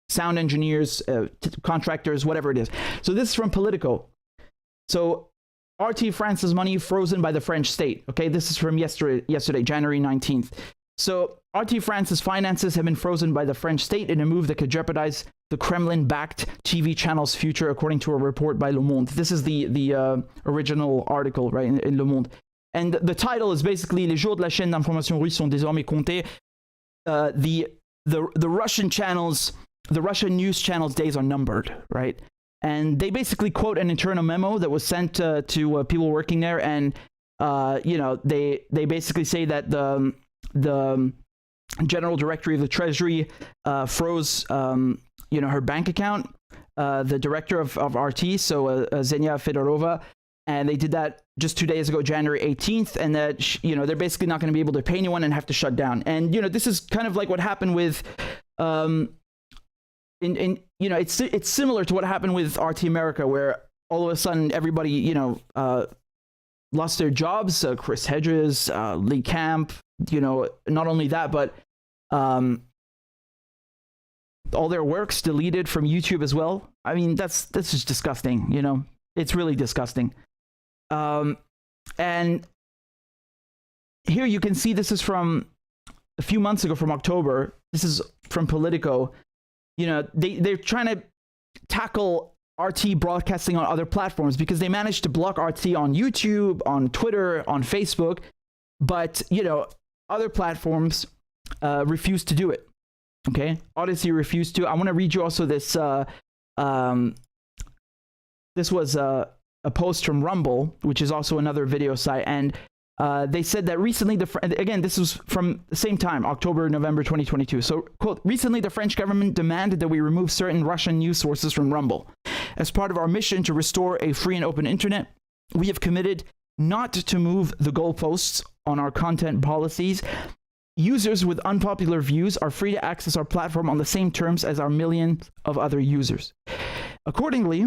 sound engineers, contractors, whatever it is. So this is from Politico. So RT France's money frozen by the French state. Okay, this is from yesterday, January 19th. So RT France's finances have been frozen by the French state in a move that could jeopardize the Kremlin-backed TV channel's future, according to a report by Le Monde. This is the original article, right, in Le Monde. And the title is basically "Les jours de la chaîne d'information russe sont désormais comptés." The Russian channels, the Russian news channels' days are numbered, right? And they basically quote an internal memo that was sent to people working there, and you know, they basically say that the General Directory of the Treasury froze, her bank account. The director of RT, so Zenia Fedorova, and they did that just 2 days ago, January 18th, and that they're basically not going to be able to pay anyone and have to shut down. And this is kind of like what happened with, it's similar to what happened with RT America, where all of a sudden everybody lost their jobs. Chris Hedges, Lee Camp, not only that, but all their works deleted from YouTube as well. I mean, that's just disgusting. It's really disgusting. And here you can see this is from a few months ago, from October. This is from Politico. They're trying to tackle RT broadcasting on other platforms because they managed to block RT on YouTube, on Twitter, on Facebook, but other platforms refuse to do it. Okay, Odyssey refused to. I want to read you also this. This was a post from Rumble, which is also another video site, and they said that recently again, this was from the same time, October, November 2022. So, quote, recently the French government demanded that we remove certain Russian news sources from Rumble. As part of our mission to restore a free and open internet, we have committed not to move the goalposts on our content policies. Users with unpopular views are free to access our platform on the same terms as our millions of other users. Accordingly,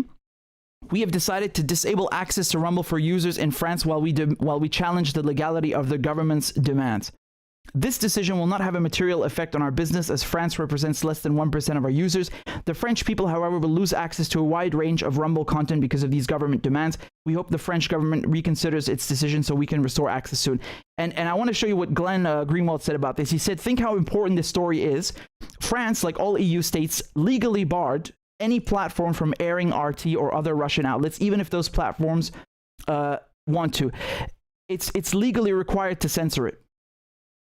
we have decided to disable access to Rumble for users in France while we challenge the legality of the government's demands. This decision will not have a material effect on our business, as France represents less than 1% of our users. The French people, however, will lose access to a wide range of Rumble content because of these government demands. We hope the French government reconsiders its decision so we can restore access soon. And I want to show you what Glenn Greenwald said about this. He said, think how important this story is. France, like all EU states, legally barred any platform from airing RT or other Russian outlets, even if those platforms want to. It's legally required to censor it.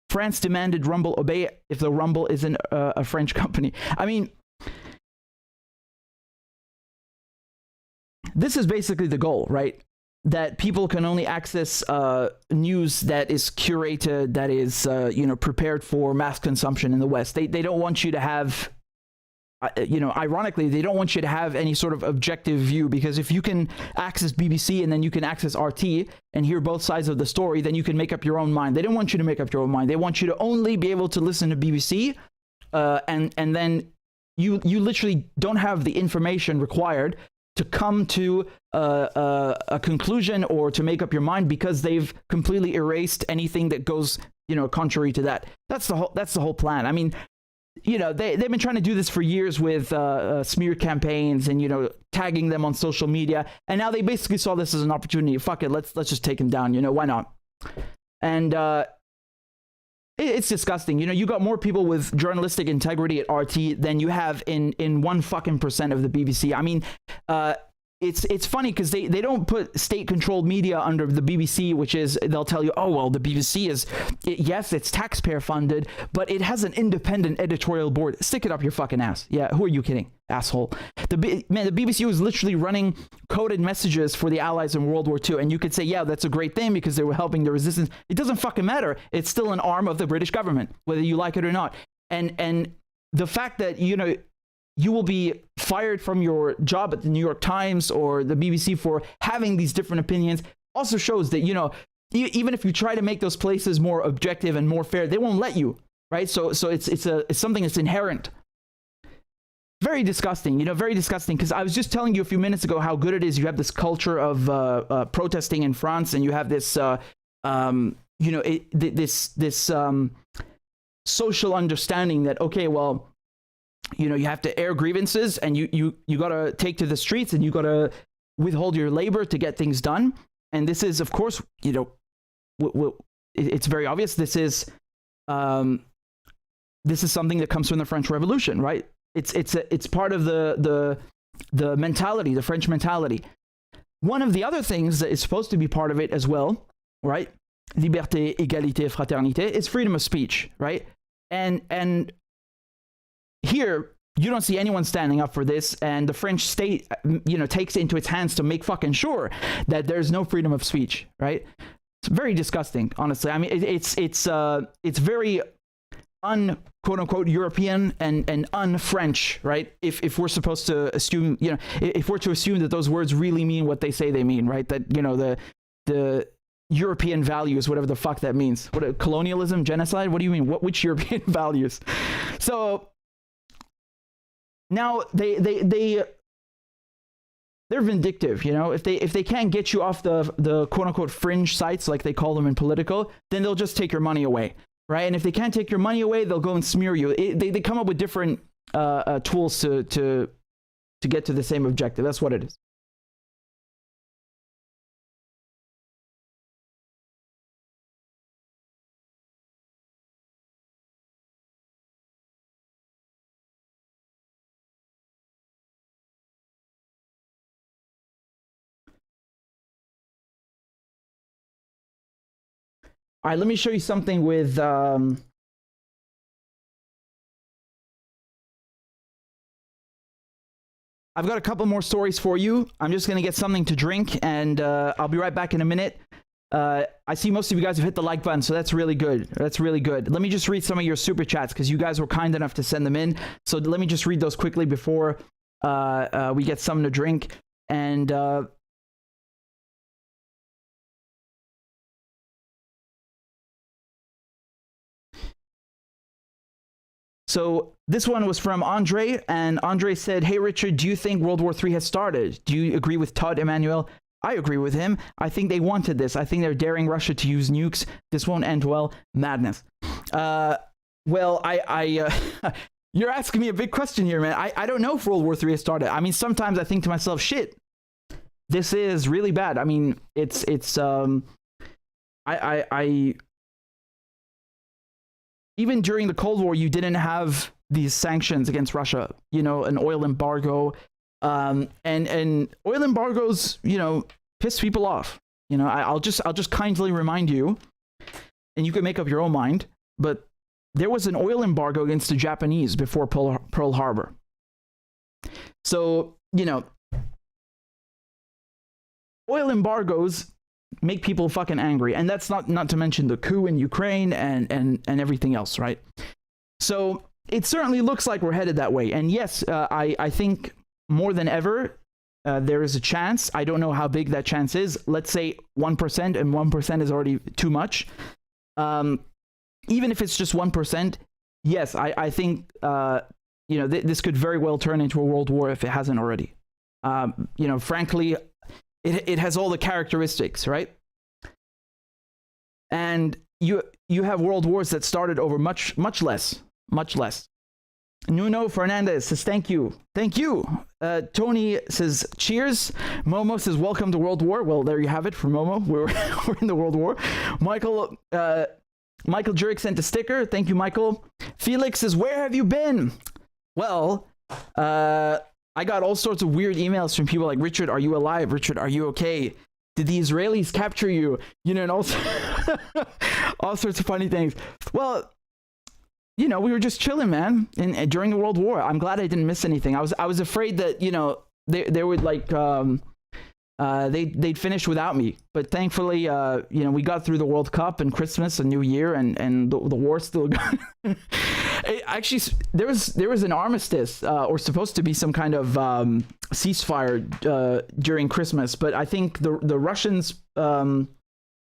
France demanded Rumble obey it if the Rumble isn't a French company. I mean, this is basically the goal, right? That people can only access news that is curated, that is, prepared for mass consumption in the West. They don't want you to have, ironically, they don't want you to have any sort of objective view, because if you can access BBC and then you can access RT and hear both sides of the story, then you can make up your own mind. They don't want you to make up your own mind. They want you to only be able to listen to BBC, and then you literally don't have the information required to come to a conclusion or to make up your mind, because they've completely erased anything that goes, contrary to that. That's the whole plan. I mean, they've been trying to do this for years with smear campaigns and, tagging them on social media. And now they basically saw this as an opportunity. Fuck it, let's just take them down. Why not? And it's disgusting. You got more people with journalistic integrity at RT than you have in 1% of the BBC. I mean, it's funny because they don't put state-controlled media under the BBC, which is, they'll tell you, oh, well, the BBC is, yes, it's taxpayer-funded, but it has an independent editorial board. Stick it up your fucking ass. Yeah, who are you kidding, asshole? The BBC was literally running coded messages for the Allies in World War II, and you could say, yeah, that's a great thing because they were helping the resistance. It doesn't fucking matter. It's still an arm of the British government, whether you like it or not. And the fact that, you will be fired from your job at the New York Times or the BBC for having these different opinions also shows that, even if you try to make those places more objective and more fair, they won't let you, right? So it's something that's inherent. Very disgusting, very disgusting, because I was just telling you a few minutes ago how good it is. You have this culture of protesting in France, and you have this, this social understanding that, okay, well, you have to air grievances, and you got to take to the streets, and you got to withhold your labor to get things done. And this is, of course, it's very obvious. This is something that comes from the French Revolution, right? It's part of the mentality, the French mentality. One of the other things that is supposed to be part of it as well, right? Liberté, égalité, fraternité, is freedom of speech, right? And here, you don't see anyone standing up for this, and the French state, takes it into its hands to make fucking sure that there's no freedom of speech, right? It's very disgusting, honestly. I mean, it's very quote unquote European and un-French, right? If we're supposed to assume, you know, if we're to assume that those words really mean what they say they mean, right? That, you know, the European values, whatever the fuck that means. What, colonialism, genocide? What do you mean? Which European values? So now they're vindictive, you know. If they can't get you off the quote unquote fringe sites, like they call them in political, then they'll just take your money away, right? And if they can't take your money away, they'll go and smear you. They come up with different tools to get to the same objective. That's what it is. All right, let me show you something with I've got a couple more stories for you. I'm just going to get something to drink, and I'll be right back in a minute. I see most of you guys have hit the like button, so that's really good. That's really good. Let me just read some of your super chats, because you guys were kind enough to send them in. So let me just read those quickly before we get something to drink. And so this one was from Andre, and Andre said, "Hey Richard, do you think World War III has started? Do you agree with Todd Emanuel?" I agree with him. I think they wanted this. I think they're daring Russia to use nukes. This won't end well. Madness. Well, you're asking me a big question here, man. I don't know if World War III has started. I mean, sometimes I think to myself, shit, this is really bad. I mean, even during the Cold War, you didn't have these sanctions against Russia, you know, an oil embargo, and oil embargoes, you know, piss people off. You know, I'll just kindly remind you, and you can make up your own mind, but there was an oil embargo against the Japanese before Pearl Harbor. So, you know, oil embargoes make people fucking angry, and that's not to mention the coup in Ukraine and everything else, right? So it certainly looks like we're headed that way. And yes, I think more than ever there is a chance. I don't know how big that chance is. Let's say 1%, and 1% is already too much. Even if it's just 1%, yes, I think you know, this could very well turn into a world war if it hasn't already. You know, frankly, it has all the characteristics, right? And you have world wars that started over much less. Nuno Fernandez says thank you. Tony says cheers. Momo says welcome to World War. Well, there you have it for Momo. We're in the World War. Michael Jurek sent a sticker. Thank you, Michael. Felix says, where have you been? Well, I got all sorts of weird emails from people like, Richard, are you alive? Richard, are you okay? Did the Israelis capture you? You know, and also all sorts of funny things. Well, you know, we were just chilling, man, during the World War. I'm glad I didn't miss anything. I was afraid that, you know, they would like they'd finish without me. But thankfully, you know, we got through the World Cup and Christmas and New Year, and the war's still going. Actually, there was an armistice, or supposed to be some kind of ceasefire during Christmas. But I think the Russians,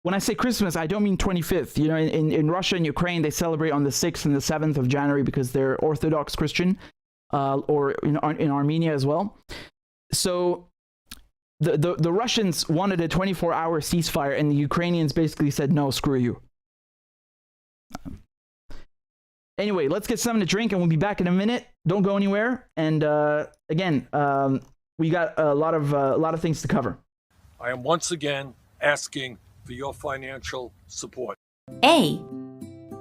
when I say Christmas, I don't mean 25th. You know, in Russia and Ukraine, they celebrate on the 6th and the 7th of January because they're Orthodox Christian, or in Armenia as well. So the Russians wanted a 24-hour ceasefire, and the Ukrainians basically said, no, screw you. Anyway, let's get something to drink, and we'll be back in a minute. Don't go anywhere. And again, we got a lot of things to cover. I am once again asking for your financial support. A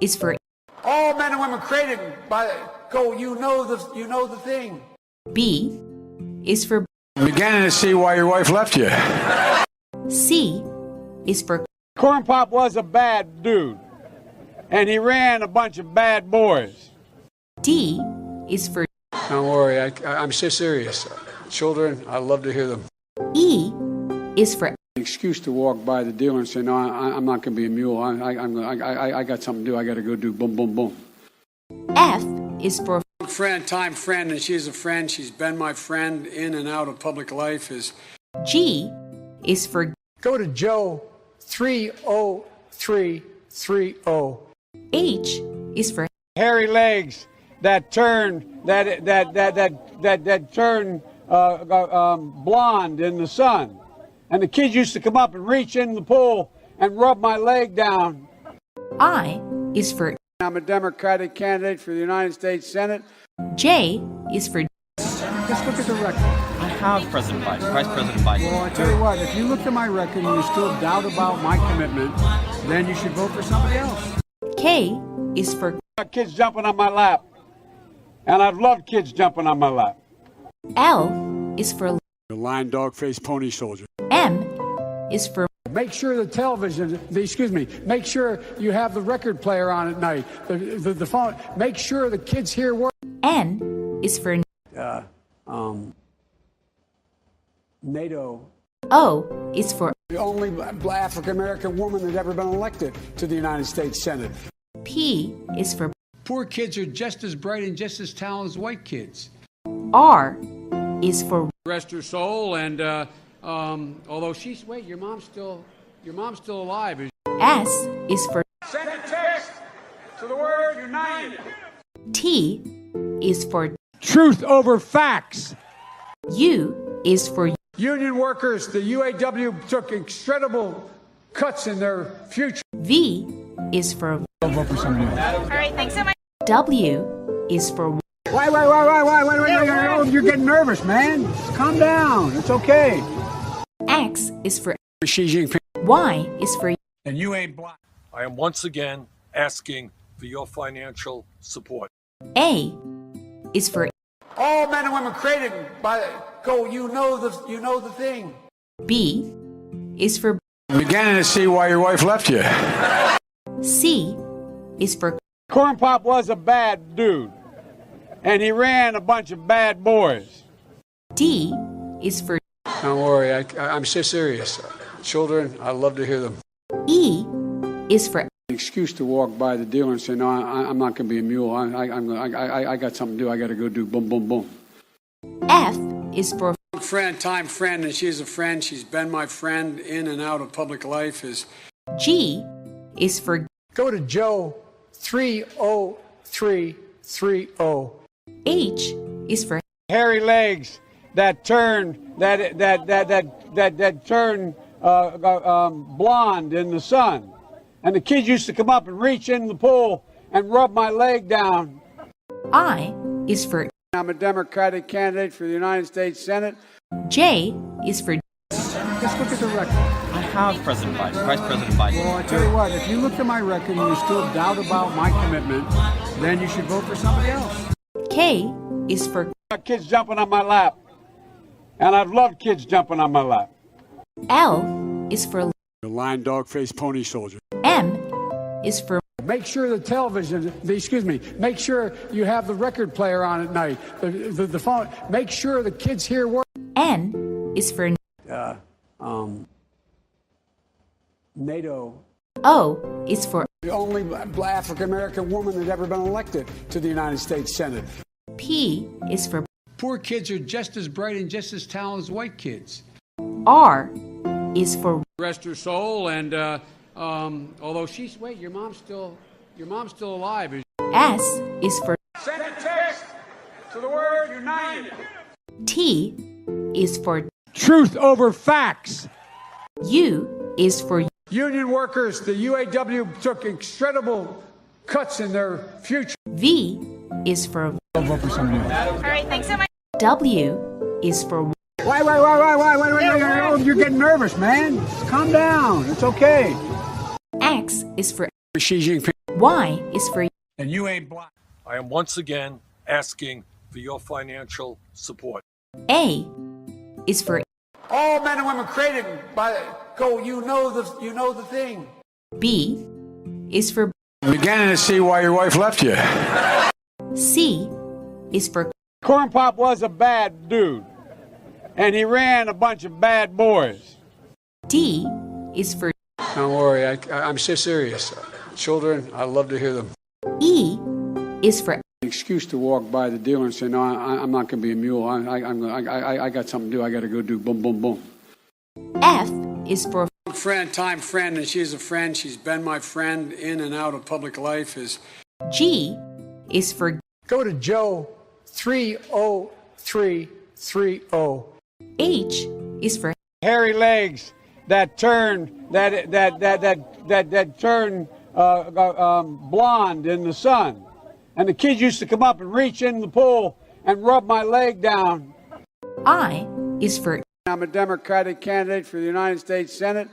is for all men and women created by go. You know the thing. B is for I'm beginning to see why your wife left you. C is for Corn Pop was a bad dude, and he ran a bunch of bad boys. D is for Don't worry, I'm so serious. Children, I love to hear them. E is for An excuse to walk by the dealer and say, no, I'm not going to be a mule. I got something to do. I got to go do boom, boom, boom. F is for Friend, time friend, and she's a friend. She's been my friend in and out of public life. G is for Go to Joe 30330. H is for Hairy legs that turn blonde in the sun, and the kids used to come up and reach in the pool and rub my leg down. I is for I'm a Democratic candidate for the United States Senate. J is for Just look at the record. I have President Biden, Vice President Biden. Well, I tell you what, if you look at my record and you still doubt about my commitment, then you should vote for somebody else. K is for Kids jumping on my lap, and I've loved kids jumping on my lap. L is for The lion, dog, face, pony soldier. M is for Make sure the television, make sure you have the record player on at night, the phone. Make sure the kids hear work. N is for NATO. O is for The only African American woman that's ever been elected to the United States Senate. P is for Poor kids are just as bright and just as talented as white kids. R is for Rest her soul, and although she's your mom's still alive. S is for Send a text to the word united. T is for Truth over facts. U is for Union workers, the UAW took incredible cuts in their future. V is for I'll vote for somebody else. All right, thanks so much. W is for Wait, you're getting nervous, man. Calm down. It's okay. X is for Xi Jinping. Y is for And you ain't black. I am once again asking for your financial support. A is for All men and women created by you know the thing. B is for I'm beginning to see why your wife left you. C is for Corn Pop was a bad dude, and he ran a bunch of bad boys. D is for Don't worry, I'm so serious. Children, I love to hear them. E is for An excuse to walk by the dealer and say, no, I'm not going to be a mule. I got something to do. I got to go do boom, boom, boom. F is for Friend, time friend, and she's a friend. She's been my friend in and out of public life. G is for Go to Joe 30330. H is for Hairy legs that turn blonde in the sun, and the kids used to come up and reach in the pool and rub my leg down. I is for I'm a Democratic candidate for the United States Senate. J is for Just look at the record. I have President Biden, Vice President Biden. Well, I tell you what, if you look at my record and you still doubt about my commitment, then you should vote for somebody else. K is for Kids jumping on my lap, and I've loved kids jumping on my lap. L is for The lion, dog, face, pony soldier. M is for Make sure the television, make sure you have the record player on at night, the phone. Make sure the kids hear work. N is for NATO. O is for The only African American woman that's ever been elected to the United States Senate. P is for Poor kids are just as bright and just as talented as white kids. R is for Rest her soul, and although your mom's still alive. S is for Send a text to the word united. T is for Truth over facts. U is for Union workers, the UAW took incredible cuts in their future. V is for I'll vote for somebody else. All right, thanks so much. W is for Wait, you're getting nervous, man. Calm down. It's okay. X is for Xi Jinping. Y is for And you ain't black. I am once again asking for your financial support. A is for All men and women created by you know the thing. B is for I'm beginning to see why your wife left you. C is for Corn Pop was a bad dude, and he ran a bunch of bad boys. D is for Don't worry, I'm so serious. Children, I love to hear them. E is for Excuse to walk by the dealer and say, no, I'm not going to be a mule. I got something to do. I got to go do boom, boom, boom. F is for Friend, and she's a friend. She's been my friend in and out of public life. G is for Go to Joe 30330. H is for Hairy legs that turn blonde in the sun. And the kids used to come up and reach in the pool and rub my leg down. I is for I'm a Democratic candidate for the United States Senate.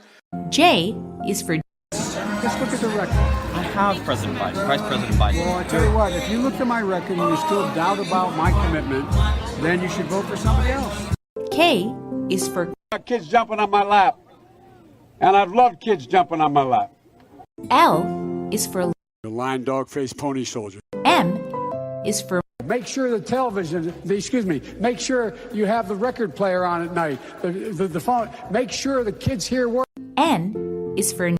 J is for Just look at the record. I have President Biden, Vice President Biden. Well, I tell you what, if you look at my record and you still doubt about my commitment, then you should vote for somebody else. K is for Kids jumping on my lap. And I've loved kids jumping on my lap. L is for The lion, dog, face, pony soldier. M is for Make sure the television, make sure you have the record player on at night. The phone, make sure the kids hear work. N is for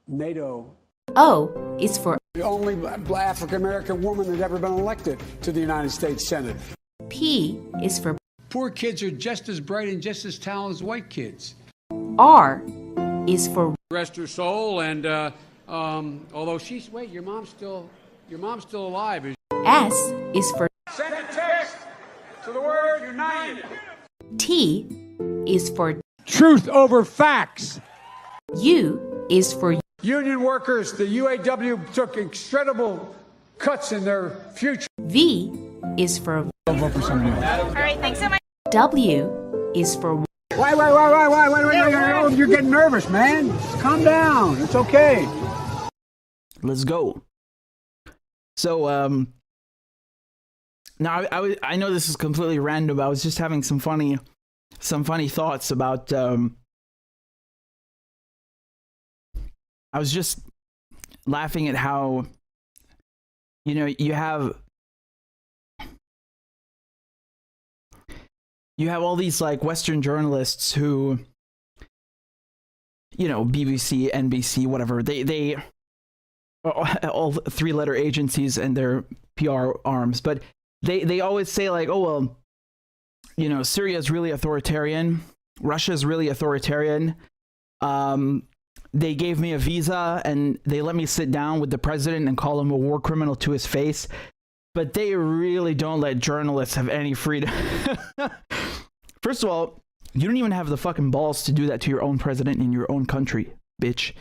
NATO. O is for The only African American woman that's ever been elected to the United States Senate. P is for Poor kids are just as bright and just as talented as white kids. R is for Rest her soul, and although she's your mom's still alive. S is for Send a text to the word united. T is for Truth over facts. U is for Union workers, the UAW took incredible cuts in their future. V is for Vote for somebody else. All right, thanks so much. W is for Wait, you're getting nervous, man. Calm down. It's okay. Let's go. So, now I know this is completely random, but I was just having some funny thoughts about, I was just laughing at how, you have all these like Western journalists who, BBC, NBC, whatever, they all three-letter agencies and their PR arms, but they always say like, oh, well, Syria is really authoritarian. Russia is really authoritarian. They gave me a visa and they let me sit down with the president and call him a war criminal to his face. But they really don't let journalists have any freedom. First of all, you don't even have the fucking balls to do that to your own president in your own country, bitch.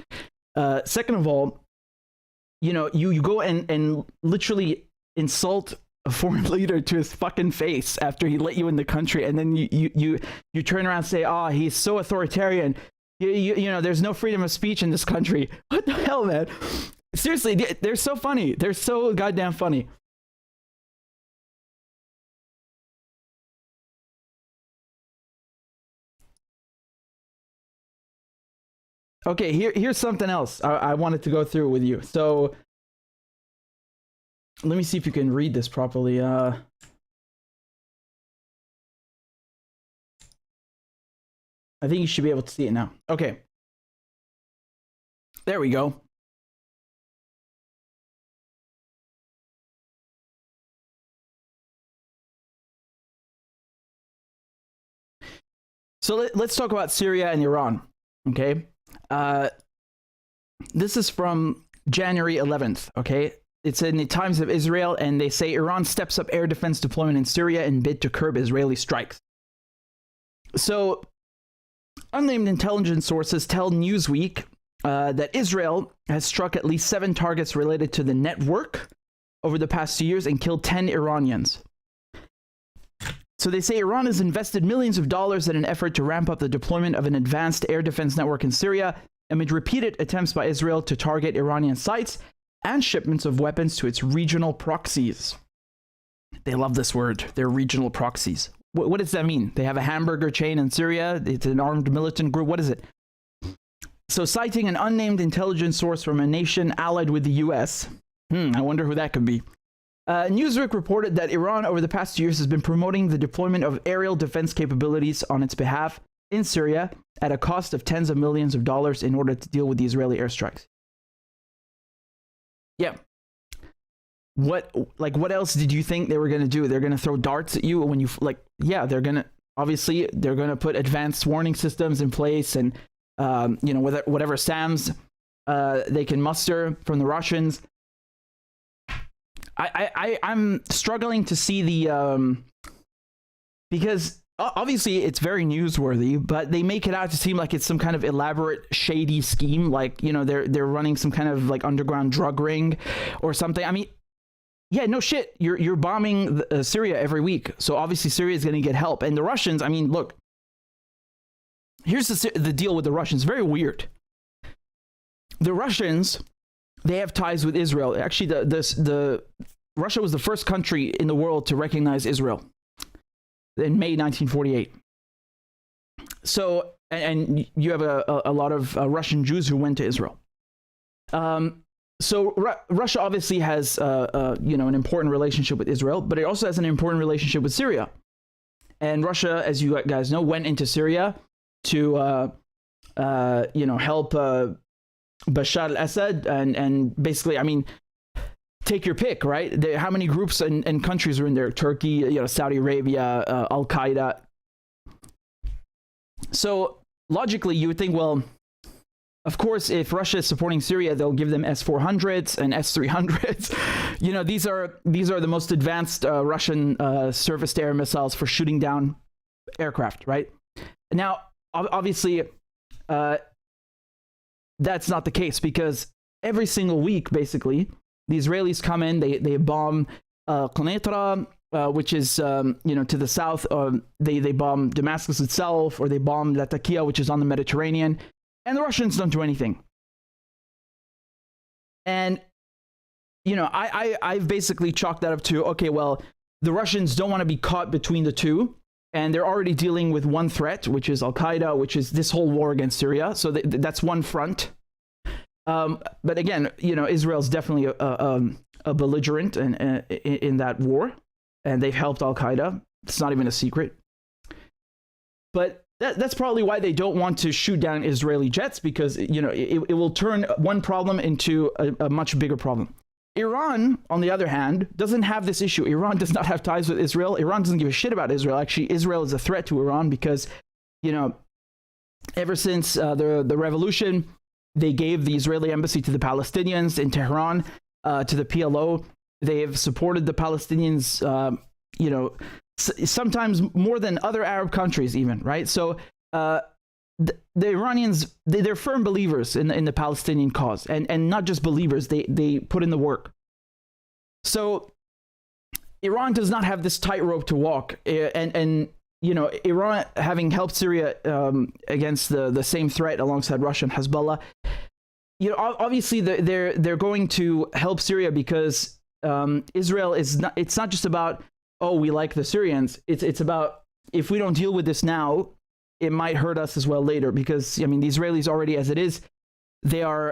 Second of all, you go and literally insult a foreign leader to his fucking face after he let you in the country, and then you turn around and say, "Oh, he's so authoritarian. There's no freedom of speech in this country." What the hell, man? Seriously, they're so funny. They're so goddamn funny. Okay, here's something else I wanted to go through with you. So let me see if you can read this properly. I think you should be able to see it now. Okay. There we go. So let's talk about Syria and Iran, okay? This is from January 11th, okay? It's in the Times of Israel, and they say Iran steps up air defense deployment in Syria in bid to curb Israeli strikes. So, unnamed intelligence sources tell Newsweek that Israel has struck at least 7 targets related to the network over the past 2 years and killed 10 Iranians. So they say Iran has invested millions of dollars in an effort to ramp up the deployment of an advanced air defense network in Syria amid repeated attempts by Israel to target Iranian sites and shipments of weapons to its regional proxies. They love this word, their regional proxies. What does that mean? They have a hamburger chain in Syria? It's an armed militant group? What is it? So citing an unnamed intelligence source from a nation allied with the US, I wonder who that could be. Newsweek reported that Iran over the past years has been promoting the deployment of aerial defense capabilities on its behalf in Syria at a cost of tens of millions of dollars in order to deal with the Israeli airstrikes. Yeah. What else did you think they were going to do? They're going to throw darts at you when you they're going to put advanced warning systems in place, and whatever SAMs they can muster from the Russians. I'm struggling to see the because obviously it's very newsworthy, but they make it out to seem like it's some kind of elaborate shady scheme, like they're running some kind of like underground drug ring or something. I mean, yeah, no shit. You're bombing Syria every week, so obviously Syria is going to get help. And the Russians, I mean, look, here's the deal with the Russians. Very weird. The Russians, they have ties with Israel. Actually, the Russia was the first country in the world to recognize Israel in May 1948. So, and you have a lot of Russian Jews who went to Israel. So Russia obviously has an important relationship with Israel, but it also has an important relationship with Syria. And Russia, as you guys know, went into Syria to help Bashar al-Assad and basically, I mean, take your pick, right? How many groups and countries are in there? Turkey, Saudi Arabia, Al-Qaeda. So logically, you would think, well, of course, if Russia is supporting Syria, they'll give them S-400s and S-300s. These are the most advanced Russian surface-to-air missiles for shooting down aircraft, right? Now, obviously, that's not the case, because every single week, basically, the Israelis come in, they bomb Quneitra, which is to the south. They bomb Damascus itself, or they bomb Latakia, which is on the Mediterranean. And the Russians don't do anything. And, I've basically chalked that up to, okay, well, the Russians don't want to be caught between the two. And they're already dealing with one threat, which is Al-Qaeda, which is this whole war against Syria. So that's one front. But again, Israel's definitely a belligerent in that war. And they've helped Al-Qaeda. It's not even a secret. But that's probably why they don't want to shoot down Israeli jets, because it will turn one problem into a much bigger problem. Iran, on the other hand, doesn't have this issue. Iran does not have ties with Israel. Iran doesn't give a shit about Israel. Actually, Israel is a threat to Iran because, ever since the revolution, they gave the Israeli embassy to the Palestinians in Tehran, to the PLO. They have supported the Palestinians, sometimes more than other Arab countries even, right? So the Iranians, they're firm believers in the Palestinian cause, and not just believers, they put in the work. So Iran does not have this tightrope to walk, and Iran, having helped Syria against the same threat alongside Russia and Hezbollah, obviously they're going to help Syria because Israel is not. It's not just about, oh, we like the Syrians. It's about, if we don't deal with this now, it might hurt us as well later. Because, I mean, the Israelis already, as it is, they are,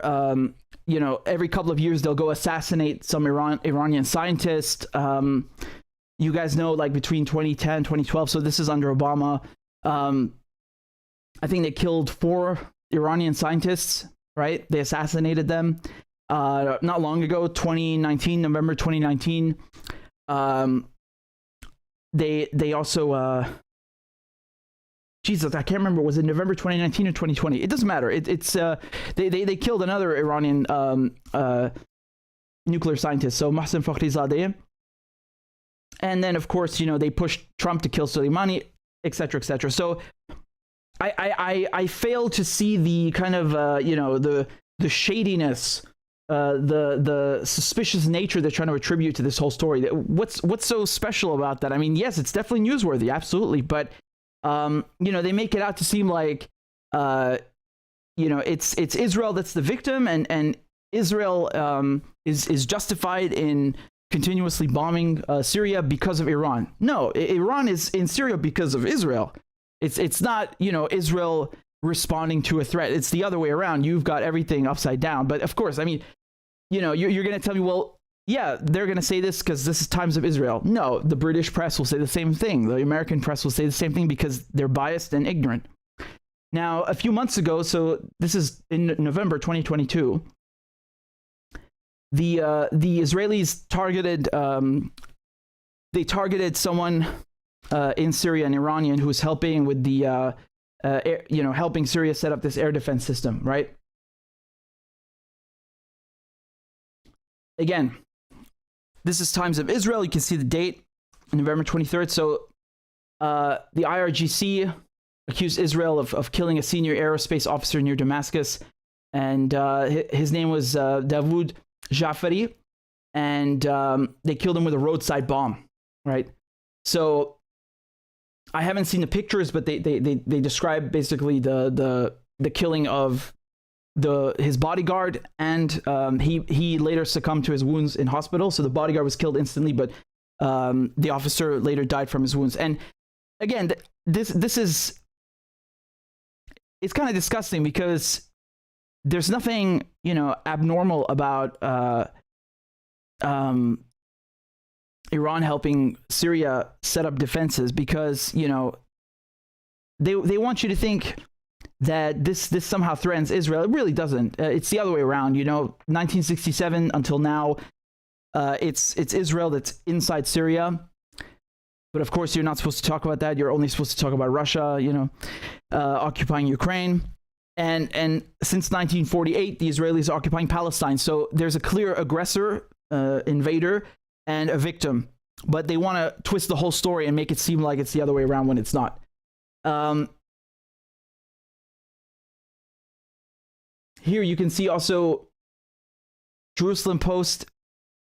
every couple of years they'll go assassinate some Iranian scientist. You guys know, like between 2010, 2012, so this is under Obama, I think they killed 4 Iranian scientists, right? They assassinated them not long ago, 2019, November 2019. They also Jesus, I can't remember, was it November 2019 or 2020? It doesn't matter. It's they killed another Iranian nuclear scientist, so Mohsen Fakhrizadeh. And then, of course, they pushed Trump to kill Soleimani, etc., etc. So I fail to see the kind of the shadiness, the suspicious nature they're trying to attribute to this whole story. What's so special about that? I mean, yes, it's definitely newsworthy, absolutely, but they make it out to seem like it's Israel that's the victim, and Israel is justified in continuously bombing Syria because of Iran. No, Iran is in Syria because of Israel. It's not, Israel responding to a threat. It's the other way around. You've got everything upside down. But of course, I mean, you're going to tell me, well, yeah, they're going to say this because this is Times of Israel. No, the British press will say the same thing. The American press will say the same thing because they're biased and ignorant. Now, a few months ago, so this is in November 2022, the Israelis targeted someone in Syria, an Iranian who was helping with the helping Syria set up this air defense system, right? Again, this is Times of Israel. You can see the date, November 23rd. So the IRGC accused Israel of killing a senior aerospace officer near Damascus, and his name was Dawood Jafari, and they killed him with a roadside bomb, right? So I haven't seen the pictures, but they describe basically the killing of his bodyguard, and he later succumbed to his wounds in hospital. So the bodyguard was killed instantly, but the officer later died from his wounds. And again, this is, it's kind of disgusting because there's nothing, abnormal about Iran helping Syria set up defenses, because they want you to think that this somehow threatens Israel. It really doesn't. It's the other way around. 1967 until now, it's Israel that's inside Syria. But of course, you're not supposed to talk about that. You're only supposed to talk about Russia, occupying Ukraine. And since 1948, the Israelis are occupying Palestine. So there's a clear aggressor, invader, and a victim. But they want to twist the whole story and make it seem like it's the other way around when it's not. Here you can see also Jerusalem Post.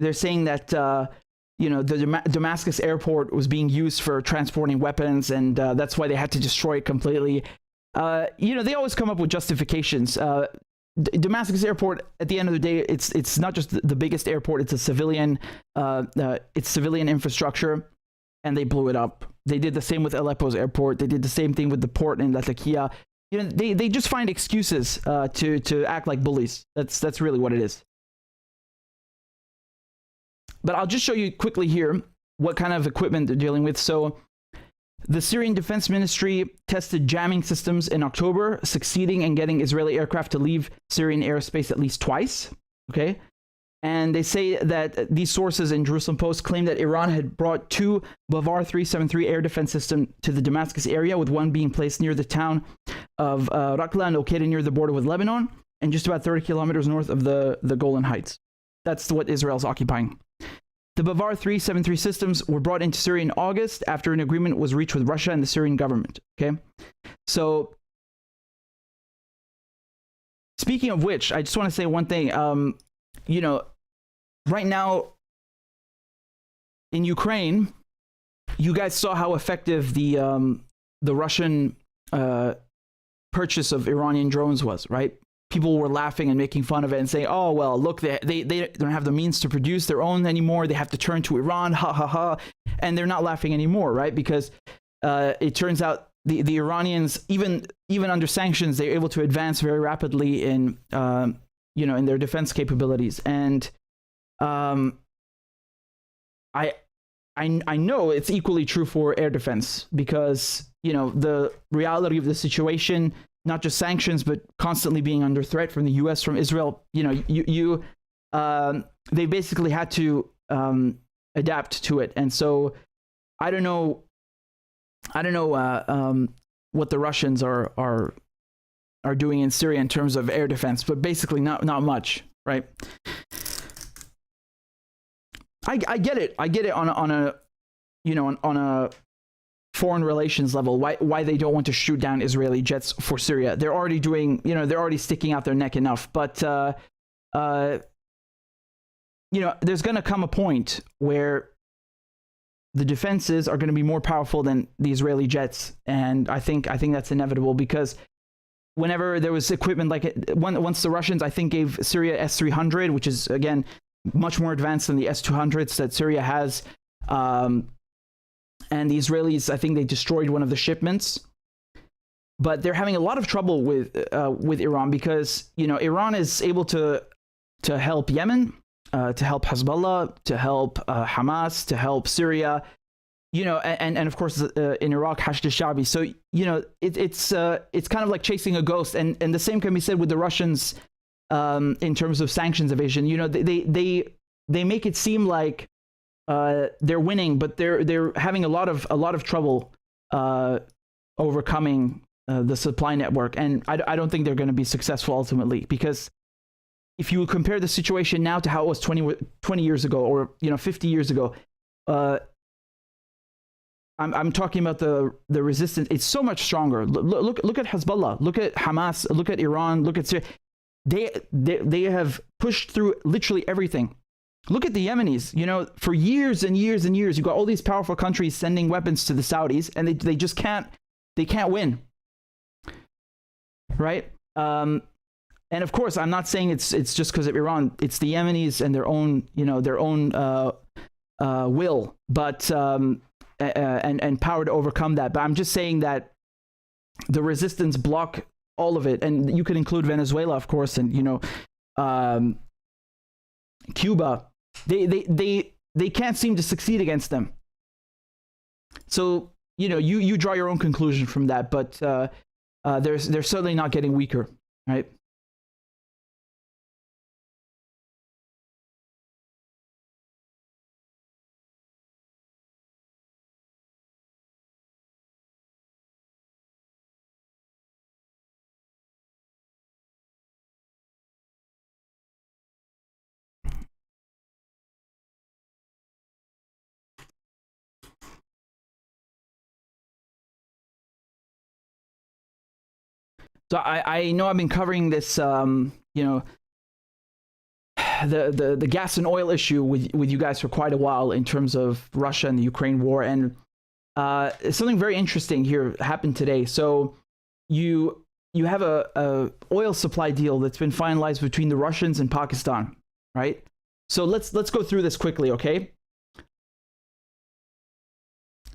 They're saying that the Damascus airport was being used for transporting weapons, and that's why they had to destroy it completely. They always come up with justifications. Damascus airport, at the end of the day, it's not just the biggest airport. It's a civilian, civilian infrastructure, and they blew it up. They did the same with Aleppo's airport. They did the same thing with the port in Latakia. They just find excuses to act like bullies. That's really what it is. But I'll just show you quickly here what kind of equipment they're dealing with. So the Syrian Defense Ministry tested jamming systems in October, succeeding in getting Israeli aircraft to leave Syrian airspace at least twice. Okay. And they say that these sources in Jerusalem Post claim that Iran had brought 2 Bavar 373 air defense systems to the Damascus area, with one being placed near the town of Rakla, located near the border with Lebanon, and just about 30 kilometers north of the Golan Heights. That's what Israel's occupying. The Bavar 373 systems were brought into Syria in August after an agreement was reached with Russia and the Syrian government. Okay, so speaking of which, I just want to say one thing. Right now in Ukraine, you guys saw how effective the Russian purchase of Iranian drones was, right? People were laughing and making fun of it and saying, "Oh well, look, they don't have the means to produce their own anymore. They have to turn to Iran, ha ha ha." And they're not laughing anymore, right? Because it turns out the Iranians, even under sanctions, they're able to advance very rapidly in in their defense capabilities. And I know it's equally true for air defense, because the reality of the situation, not just sanctions, but constantly being under threat from the U.S., from Israel. They basically had to adapt to it, and so I don't know what the Russians are doing in Syria in terms of air defense, but basically not much, right? I get it on a foreign relations level, why they don't want to shoot down Israeli jets for Syria. They're already doing, they're already sticking out their neck enough. But, there's going to come a point where the defenses are going to be more powerful than the Israeli jets. And I think that's inevitable, because whenever there was equipment like it, once the Russians, I think, gave Syria S-300, which is, again, much more advanced than the S-200s that Syria has, and the Israelis, I think they destroyed one of the shipments. But they're having a lot of trouble with Iran, because Iran is able to help Yemen, to help Hezbollah, to help Hamas, to help Syria, and of course in Iraq, Hashd al-Sha'bi. So it's kind of like chasing a ghost, and the same can be said with the Russians in terms of sanctions evasion. You know, they make it seem like they're winning, but they're having a lot of trouble overcoming the supply network, and I don't think they're going to be successful ultimately, because if you compare the situation now to how it was 20 years ago, or 50 years ago, I'm talking about the resistance. It's so much stronger. Look at Hezbollah, look at Hamas, look at Iran, look at Syria. They have pushed through literally everything. Look at the Yemenis. You know, for years and years and years, you've got all these powerful countries sending weapons to the Saudis, and they just can't win. Right? And of course, I'm not saying it's just because of Iran. It's the Yemenis and their own will, but and power to overcome that. But I'm just saying that the resistance block all of it, and you could include Venezuela, of course, and Cuba. They can't seem to succeed against them. So you draw your own conclusion from that, but they're certainly not getting weaker, right? So I know I've been covering this, the gas and oil issue with you guys for quite a while in terms of Russia and the Ukraine war, and something very interesting here happened today. So you have a oil supply deal that's been finalized between the Russians and Pakistan, right? So let's go through this quickly, okay?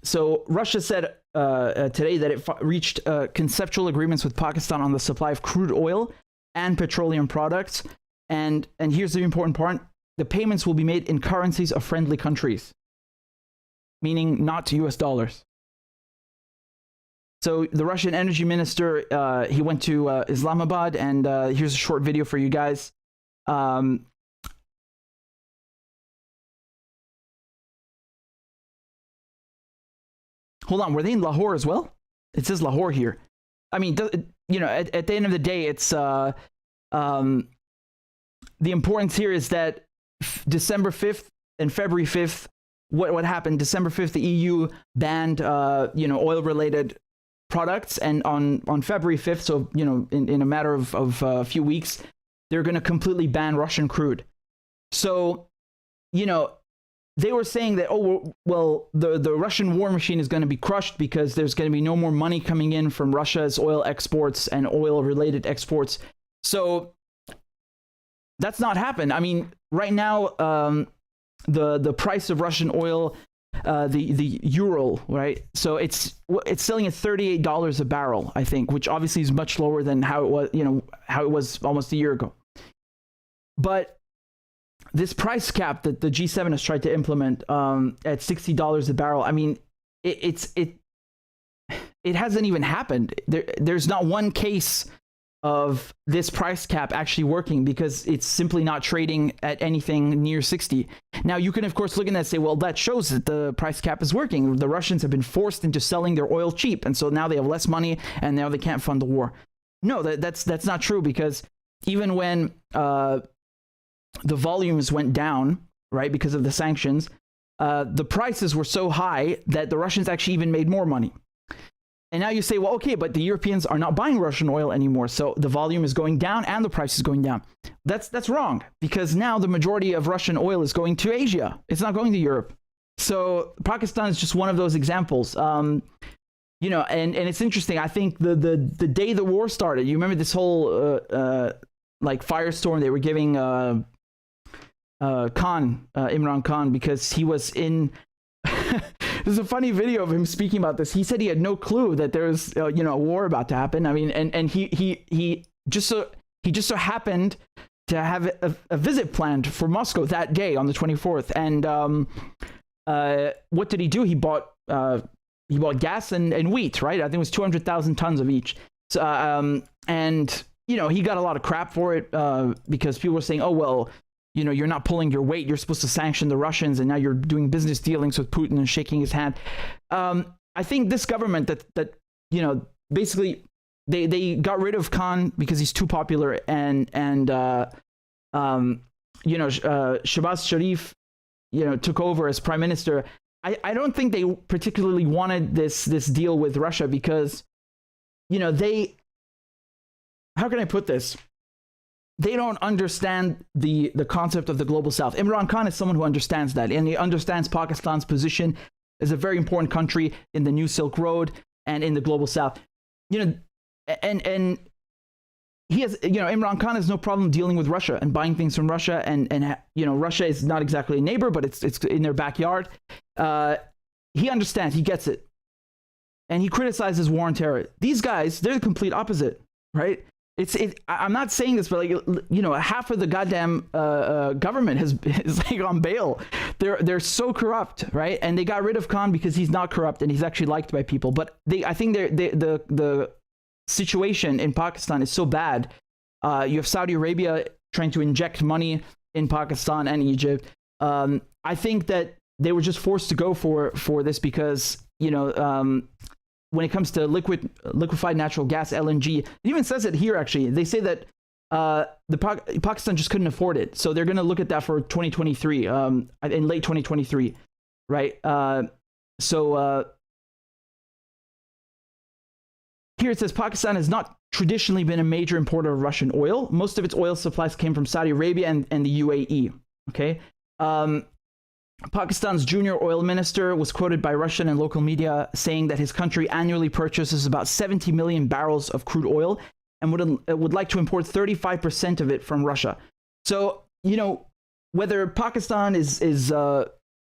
So Russia said today that it reached conceptual agreements with Pakistan on the supply of crude oil and petroleum products. And here's the important part. The payments will be made in currencies of friendly countries, meaning not US dollars. So the Russian energy minister, he went to Islamabad, and here's a short video for you guys. Hold on, were they in Lahore as well? It says Lahore here. I mean, at the end of the day, it's the importance here is that December 5th and February 5th, what happened? December 5th, the EU banned oil-related products, and on February 5th, so in a matter of a few weeks, they're going to completely ban Russian crude. So, they were saying that, the Russian war machine is going to be crushed because there's going to be no more money coming in from Russia's oil exports and oil-related exports. So that's not happened. I mean, right now, the price of Russian oil, the euro, right? So it's selling at $38 a barrel, I think, which obviously is much lower than how it was almost a year ago. But this price cap that the G7 has tried to implement at $60 a barrel, I mean, it hasn't even happened. There's not one case of this price cap actually working, because it's simply not trading at anything near 60. Now, you can, of course, look at that and say, well, that shows that the price cap is working. The Russians have been forced into selling their oil cheap, and so now they have less money, and now they can't fund the war. No, that's not true, because even when the volumes went down, right, because of the sanctions, the prices were so high that the Russians actually even made more money. And now you say, well, okay, but the Europeans are not buying Russian oil anymore, so the volume is going down and the price is going down. That's wrong, because now the majority of Russian oil is going to Asia. It's not going to Europe. So Pakistan is just one of those examples. And it's interesting. I think the day the war started, you remember this whole firestorm they were giving Imran Khan, because he was in there's a funny video of him speaking about this. He said he had no clue that there was a war about to happen. I mean, and he just so happened to have a visit planned for Moscow that day on the 24th. And what did he do? He bought gas and wheat, right? I think it was 200,000 tons of each. So, and you know, he got a lot of crap for it because people were saying, oh, well, you know, you're not pulling your weight. You're supposed to sanction the Russians, and now you're doing business dealings with Putin and shaking his hand. I think this government that you know, basically they got rid of Khan because he's too popular, and you know, Shehbaz Sharif, you know, took over as prime minister. I don't think they particularly wanted this deal with Russia because, you know, how can I put this? They don't understand the concept of the global south. Imran Khan is someone who understands that, and he understands Pakistan's position as a very important country in the New Silk Road and in the global south. You know, and he has, you know, Imran Khan has no problem dealing with Russia and buying things from Russia, and you know, Russia is not exactly a neighbor, but it's in their backyard. He understands, he gets it, and he criticizes war on terror. These guys, they're the complete opposite, right? I'm not saying this, but like, you know, half of the goddamn government is like on bail. They're so corrupt, right? And they got rid of Khan because he's not corrupt and he's actually liked by people. But I think the situation in Pakistan is so bad. You have Saudi Arabia trying to inject money in Pakistan and Egypt. I think that they were just forced to go for this because, you know, when it comes to liquefied natural gas, LNG, it even says it here, actually. They say that Pakistan just couldn't afford it. So they're going to look at that for 2023, in late 2023, right? Here it says Pakistan has not traditionally been a major importer of Russian oil. Most of its oil supplies came from Saudi Arabia and the UAE, okay? Pakistan's junior oil minister was quoted by Russian and local media saying that his country annually purchases about 70 million barrels of crude oil and would like to import 35% of it from Russia. So, you know, whether Pakistan is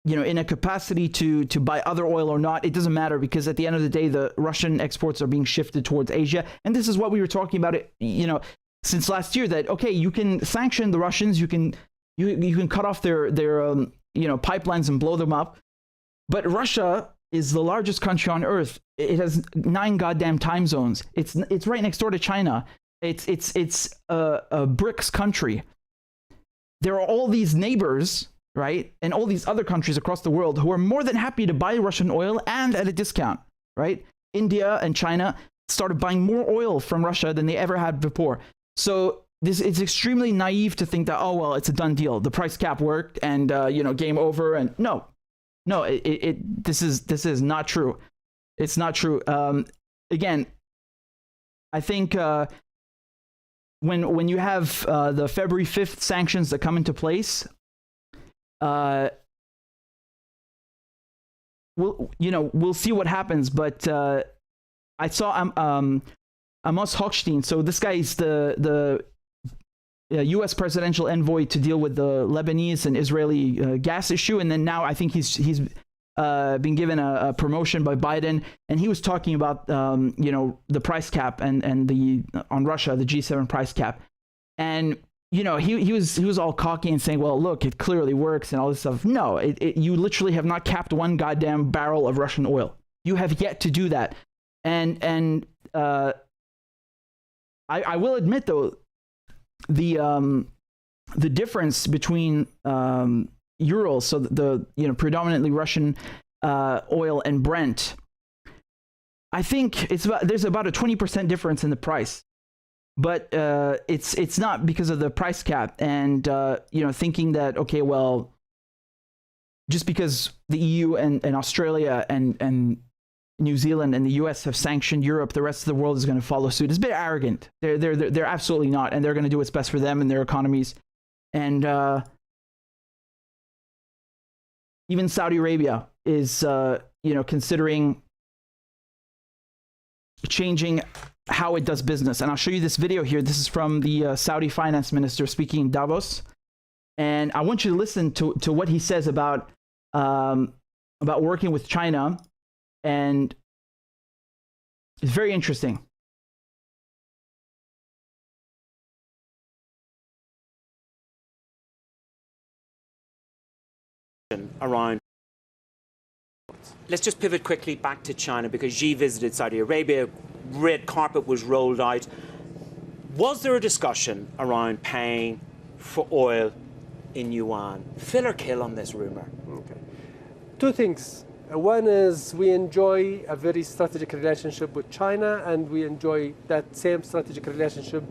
you know, in a capacity to buy other oil or not, it doesn't matter, because at the end of the day, the Russian exports are being shifted towards Asia. And this is what we were talking about, you know, since last year, that, okay, you can sanction the Russians, you can cut off their you know, pipelines and blow them up. But Russia is the largest country on earth. It has 9 goddamn time zones. It's right next door to China. It's a BRICS country. There are all these neighbors, right? And all these other countries across the world who are more than happy to buy Russian oil and at a discount, right? India and China started buying more oil from Russia than they ever had before. So it's extremely naive to think that, oh, well, it's a done deal. The price cap worked and, you know, game over. And no, this is not true. It's not true. Again, I think when you have the February 5th sanctions that come into place, we'll see what happens. But I saw Amos Hochstein. So this guy is the U.S. presidential envoy to deal with the Lebanese and Israeli gas issue, and then now I think he's been given a promotion by Biden, and he was talking about you know, the price cap and on Russia, the G7 price cap, and you know, he was all cocky and saying, well, look, it clearly works and all this stuff. No, you literally have not capped one goddamn barrel of Russian oil. You have yet to do that, and I will admit though, the difference between Urals, so the you know, predominantly Russian oil, and Brent, I think there's about a 20% difference in the price, but it's not because of the price cap, and you know, thinking that, okay, well, just because the EU and Australia and New Zealand and the US have sanctioned Europe, the rest of the world is going to follow suit. It's a bit arrogant. They're absolutely not, and they're going to do what's best for them and their economies. And even Saudi Arabia is you know, considering changing how it does business. And I'll show you this video here. This is from the Saudi finance minister speaking in Davos, and I want you to listen to what he says about working with China. And it's very interesting. Around. Let's just pivot quickly back to China, because Xi visited Saudi Arabia. Red carpet was rolled out. Was there a discussion around paying for oil in yuan? Fill or kill on this rumour? Okay. Two things. One is we enjoy a very strategic relationship with China, and we enjoy that same strategic relationship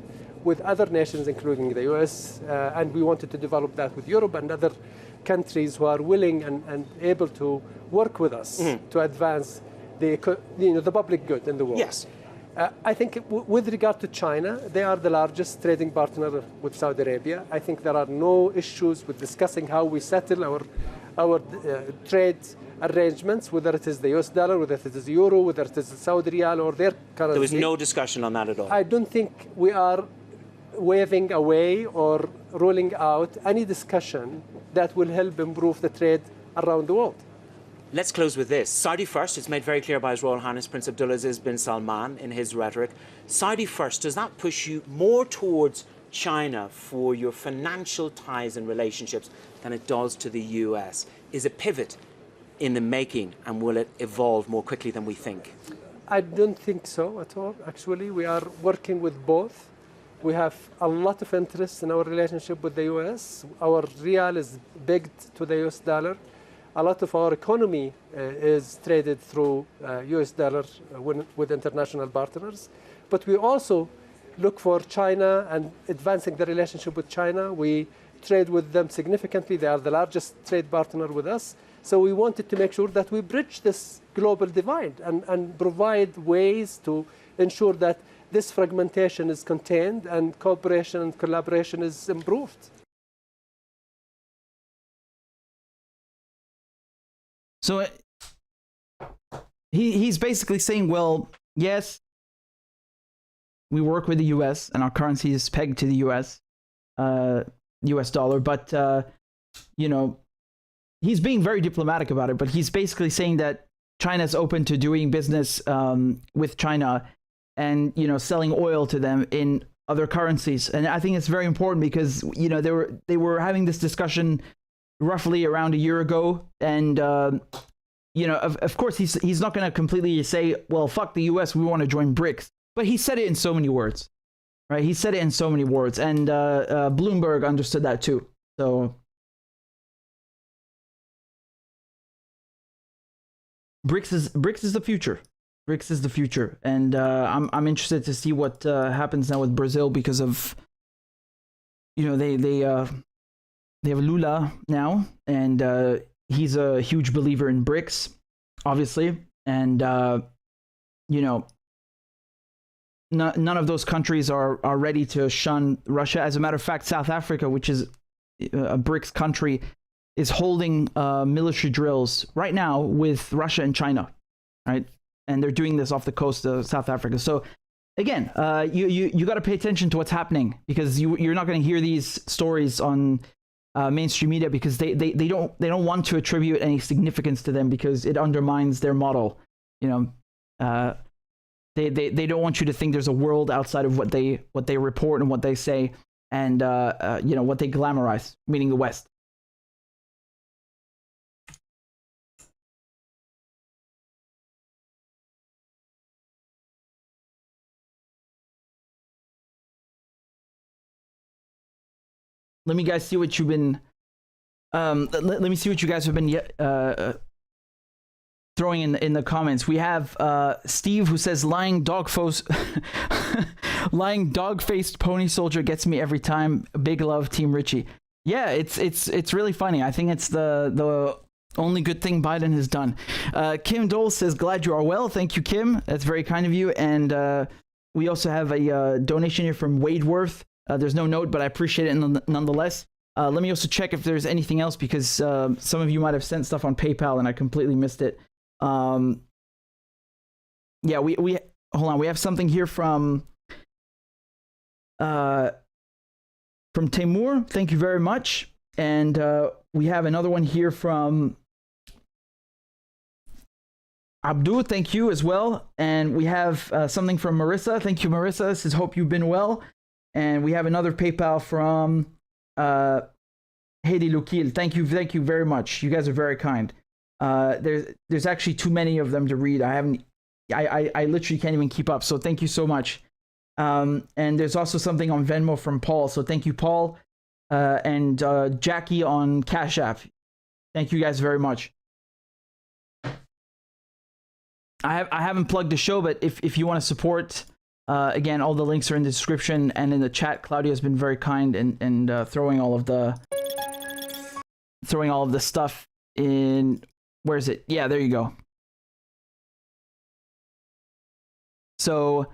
with other nations, including the US, and we wanted to develop that with Europe and other countries who are willing and able to work with us to advance the public good in the world. Yes. I think with regard to China, they are the largest trading partner with Saudi Arabia. I think there are no issues with discussing how we settle our trade arrangements, whether it is the US dollar, whether it is the euro, whether it is the Saudi riyal or their currency. There was no discussion on that at all? I don't think we are waving away or ruling out any discussion that will help improve the trade around the world. Let's close with this. Saudi first, it's made very clear by His Royal Highness Prince Abdulaziz bin Salman in his rhetoric. Saudi first, does that push you more towards China for your financial ties and relationships than it does to the US? Is a pivot in the making, and will it evolve more quickly than we think? I don't think so at all. Actually, we are working with both. We have a lot of interest in our relationship with the US. Our rial is pegged to the US dollar. A lot of our economy is traded through US dollar with international partners. But we also look for China and advancing the relationship with China. We trade with them significantly. They are the largest trade partner with us. So we wanted to make sure that we bridge this global divide and provide ways to ensure that this fragmentation is contained and cooperation and collaboration is improved. So he's basically saying, well, yes, we work with the US and our currency is pegged to the US dollar, but, you know, he's being very diplomatic about it, but he's basically saying that China's open to doing business with China and, you know, selling oil to them in other currencies. And I think it's very important because, you know, they were having this discussion roughly around a year ago. And, you know, of course, he's not going to completely say, well, fuck the US, we want to join BRICS. But he said it in so many words, right? He said it in so many words. And Bloomberg understood that too. So BRICS is the future. BRICS is the future. And I'm interested to see what happens now with Brazil because of, you know, they have Lula now, and he's a huge believer in BRICS, obviously. And, you know, none of those countries are ready to shun Russia. As a matter of fact, South Africa, which is a BRICS country, is holding military drills right now with Russia and China, right? And they're doing this off the coast of South Africa. So again, you got to pay attention to what's happening because you're not going to hear these stories on mainstream media because they don't want to attribute any significance to them because it undermines their model. You know, they don't want you to think there's a world outside of what they report and what they say and you know, what they glamorize, meaning the West. Let me guys see what you've been. Let me see what you guys have been throwing in the comments. We have Steve who says lying dog-faced pony soldier gets me every time. Big love, Team Richie. Yeah, it's really funny. I think it's the only good thing Biden has done. Kim Dole says glad you are well. Thank you, Kim. That's very kind of you. And we also have a donation here from Wadeworth. There's no note, but I appreciate it nonetheless. Let me also check if there's anything else because some of you might have sent stuff on PayPal and I completely missed it. Yeah, we hold on. We have something here from Timur. Thank you very much. And we have another one here from Abdul. Thank you as well. And we have something from Marissa. Thank you, Marissa. It says hope you've been well. And we have another PayPal from Hedi Lukil. Thank you very much. You guys are very kind. There's actually too many of them to read. I literally can't even keep up. So thank you so much. And there's also something on Venmo from Paul. So thank you, Paul, and Jackie on Cash App. Thank you guys very much. I haven't plugged the show, but if you want to support, again, all the links are in the description and in the chat. Claudia has been very kind and throwing all of the stuff in. Where is it? Yeah, there you go. So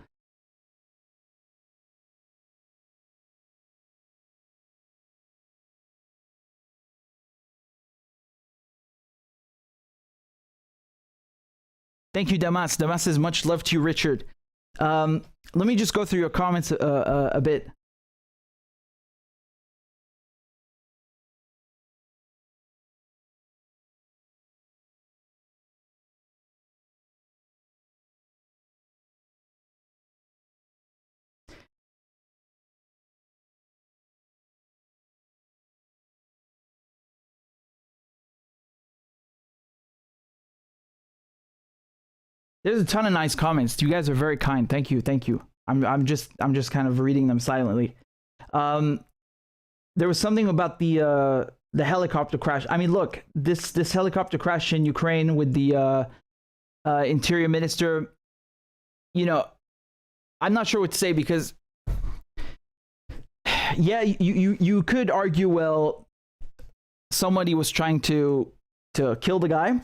thank you, Damas. Damas says much love to you, Richard. Let me just go through your comments a bit. There's a ton of nice comments. You guys are very kind. Thank you. Thank you. I'm just kind of reading them silently. There was something about the helicopter crash. I mean, look, this helicopter crash in Ukraine with the interior minister, you know, I'm not sure what to say because yeah, you could argue, well, somebody was trying to kill the guy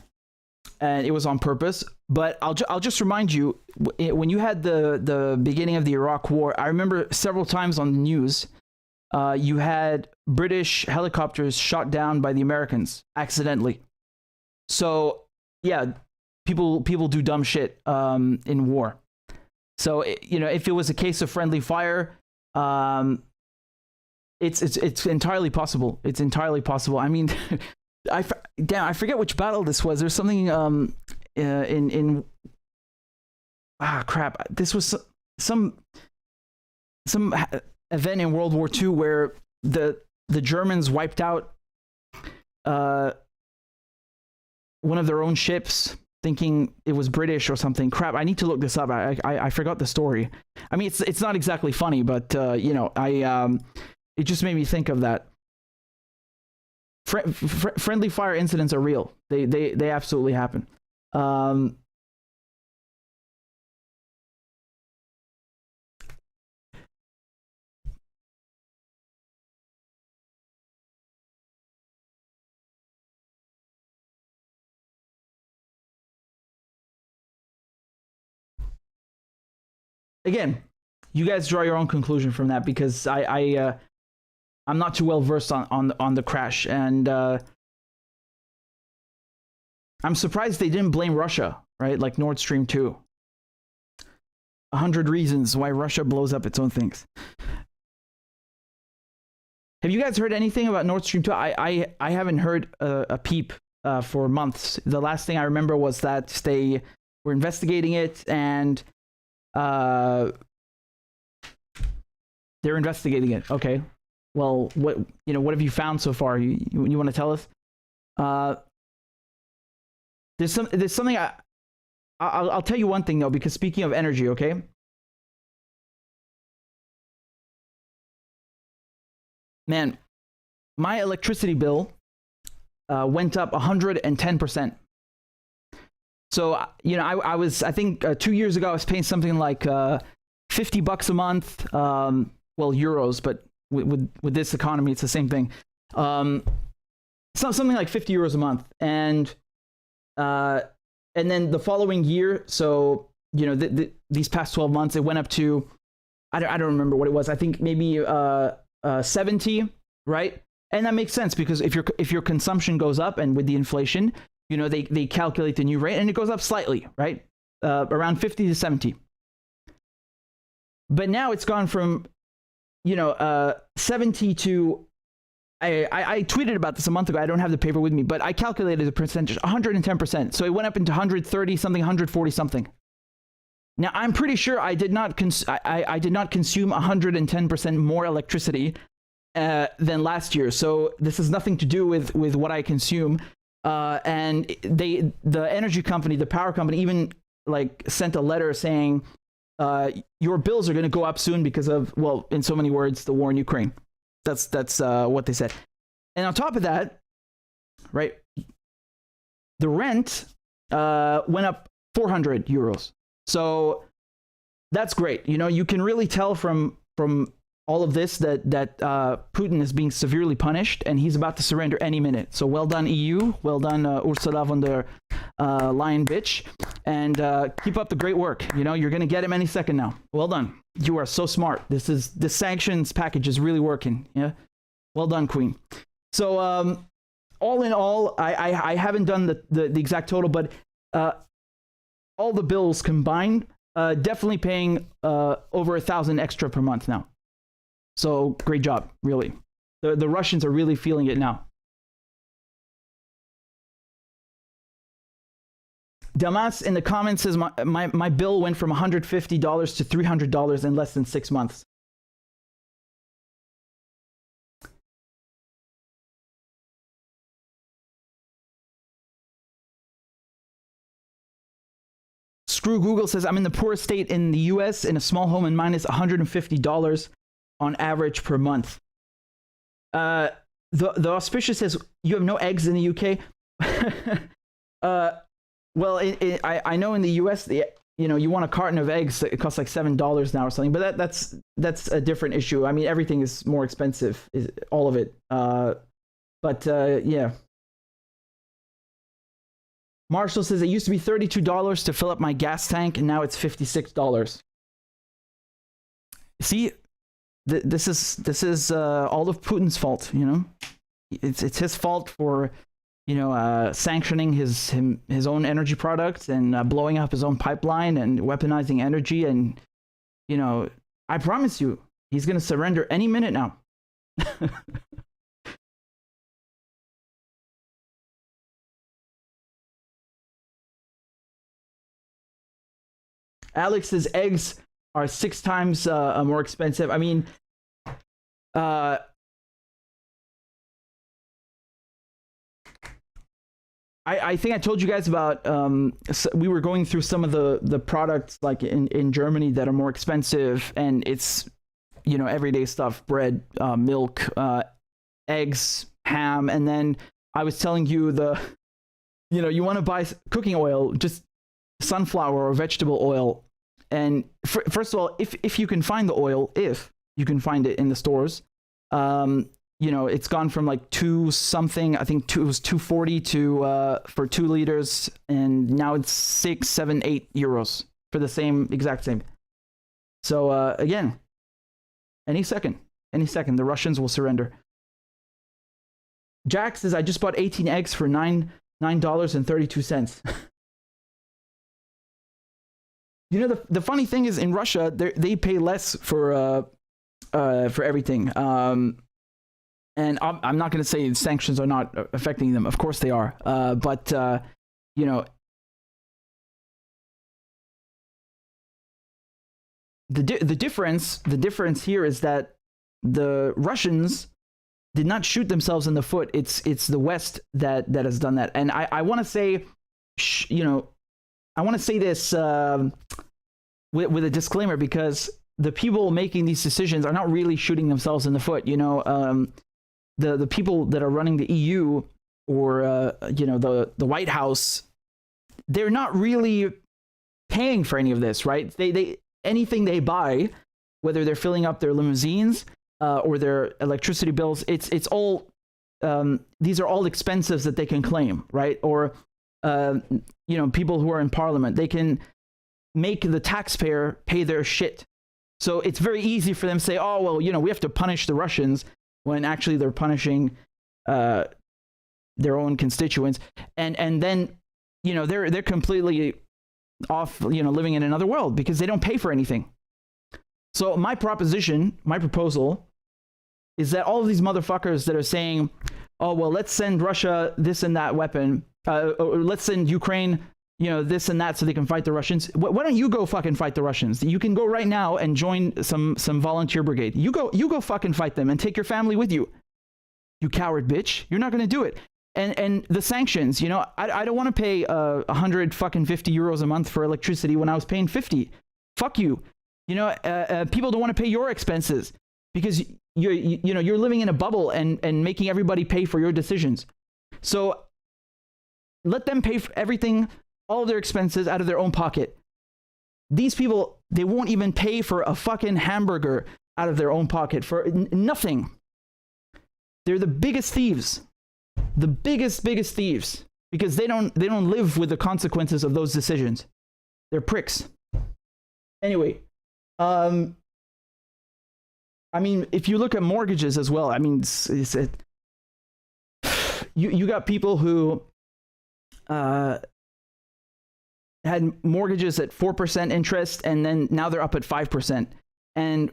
and it was on purpose. But I'll just remind you, when you had the beginning of the Iraq War, I remember several times on the news, you had British helicopters shot down by the Americans accidentally. So yeah, people do dumb shit in war. So you know, if it was a case of friendly fire, it's entirely possible. It's entirely possible. I mean, I forget which battle this was. There's something crap. This was some event in World War II where the Germans wiped out one of their own ships, thinking it was British or something. Crap, I need to look this up. I forgot the story. I mean, it's not exactly funny, but you know, it just made me think of that. Friendly fire incidents are real. They absolutely happen. Again, you guys draw your own conclusion from that, because I'm not too well versed on the crash, and I'm surprised they didn't blame Russia, right? Like Nord Stream 2. 100 reasons why Russia blows up its own things. Have you guys heard anything about Nord Stream 2? I haven't heard a peep for months. The last thing I remember was that they were investigating it, and they're investigating it. Okay. Well, what have you found so far? You want to tell us? There's something I'll tell you one thing though, because speaking of energy, okay? Man, my electricity bill went up 110%. So, you know, I think 2 years ago I was paying something like $50 a month, well, euros, but with this economy it's the same thing. Something like 50 euros a month, and then the following year, so you know, these past 12 months, it went up to, I don't remember what it was. I think maybe 70, right? And that makes sense, because if your consumption goes up, and with the inflation, you know, they calculate the new rate, and it goes up slightly, right? Around 50 to 70. But now it's gone from, you know, 70 to, I tweeted about this a month ago. I don't have the paper with me, but I calculated the percentage, 110%. So it went up into 130 something, 140 something. Now I'm pretty sure I did not consume 110% more electricity than last year. So this has nothing to do with what I consume. And the energy company, the power company, even like sent a letter saying, your bills are going to go up soon because of, well, in so many words, the war in Ukraine. That's what they said. And on top of that, right, the rent went up 400 euros. So that's great. You know, you can really tell from all of this that Putin is being severely punished, and he's about to surrender any minute. So well done, EU. Well done, Ursula von der Leyen bitch. And keep up the great work. You know, you're going to get him any second now. Well done. You are so smart. This sanctions package is really working. Yeah. Well done, Queen. So all in all, I haven't done the exact total, but all the bills combined, definitely paying over 1,000 extra per month now. So great job, really. The Russians are really feeling it now. Damas in the comments says my bill went from $150 to $300 in less than 6 months. Screw Google says I'm in the poorest state in the US in a small home and mine is $150 on average per month. The auspicious says you have no eggs in the UK. Well, I know in the US, you know, you want a carton of eggs, it costs like $7 now or something. But that's a different issue. I mean, everything is more expensive, all of it. Yeah. Marshall says it used to be $32 to fill up my gas tank, and now it's $56. See, this is all of Putin's fault. You know, it's his fault for, you know, sanctioning his own energy products and blowing up his own pipeline and weaponizing energy. And, you know, I promise you, he's going to surrender any minute now. Alex says eggs are 6 times more expensive. I mean, I think I told you guys about, we were going through some of the products like in Germany that are more expensive, and it's, you know, everyday stuff, bread, milk, eggs, ham. And then I was telling you you know, you want to buy cooking oil, just sunflower or vegetable oil. And first of all, if you can find the oil, if you can find it in the stores, you know, it's gone from like 2 something, I think it was 240 to for 2 liters, and now it's 6, 7, 8 euros for the exact same. So again, any second, the Russians will surrender. Jack says I just bought 18 eggs for $9.32. You know, the funny thing is in Russia, they pay less for everything. And I'm not going to say sanctions are not affecting them. Of course they are. But you know, the difference here is that the Russians did not shoot themselves in the foot. It's the West that has done that. And I want to say, you know, I want to say this with a disclaimer, because the people making these decisions are not really shooting themselves in the foot. You know, the people that are running the EU or you know, the White House, they're not really paying for any of this, right? They anything they buy, whether they're filling up their limousines or their electricity bills, it's all these are all expenses that they can claim, right? Or you know, people who are in parliament, they can make the taxpayer pay their shit. So it's very easy for them to say, oh, well, you know, we have to punish the Russians, when actually they're punishing their own constituents. And then, you know, they're completely off, you know, living in another world because they don't pay for anything. So my proposal is that all of these motherfuckers that are saying, oh, well, let's send Russia this and that weapon, or let's send Ukraine, you know, this and that so they can fight the Russians. Why don't you go fucking fight the Russians? You can go right now and join some volunteer brigade. You go fucking fight them and take your family with you. You coward bitch. You're not going to do it. And the sanctions, you know, I don't want to pay 150 euros a month for electricity when I was paying 50. Fuck you. People don't want to pay your expenses because you're living in a bubble and making everybody pay for your decisions. So let them pay for everything, all of their expenses out of their own pocket. These people, they won't even pay for a fucking hamburger out of their own pocket for nothing. They're the biggest thieves, the biggest thieves, because they don't live with the consequences of those decisions. They're pricks. Anyway, I mean, if you look at mortgages as well, I mean, you got people who had mortgages at 4% interest, and then now they're up at 5%. And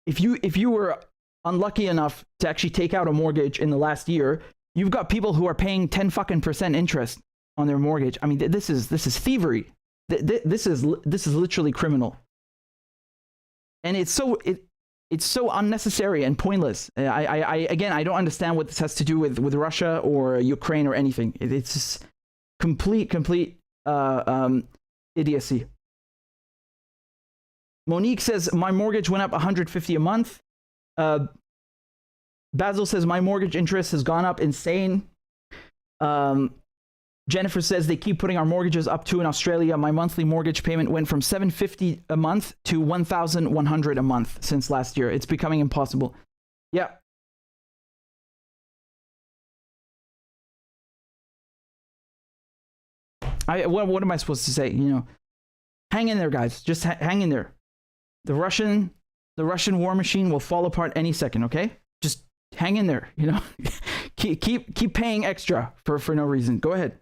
if you were unlucky enough to actually take out a mortgage in the last year, you've got people who are paying 10% interest on their mortgage. I mean, this is thievery. This is literally criminal. And it's so unnecessary and pointless. I don't understand what this has to do with Russia or Ukraine or anything. It's just complete idiocy. Monique says my mortgage went up $150 a month. Basil says my mortgage interest has gone up insane. Jennifer says they keep putting our mortgages up too in Australia. My monthly mortgage payment went from $750 a month to $1,100 a month since last year. It's becoming impossible. Yeah. What am I supposed to say? Hang in there, guys. Just hang in there. The Russian war machine will fall apart any second. Okay, just hang in there. keep paying extra for no reason. Go ahead.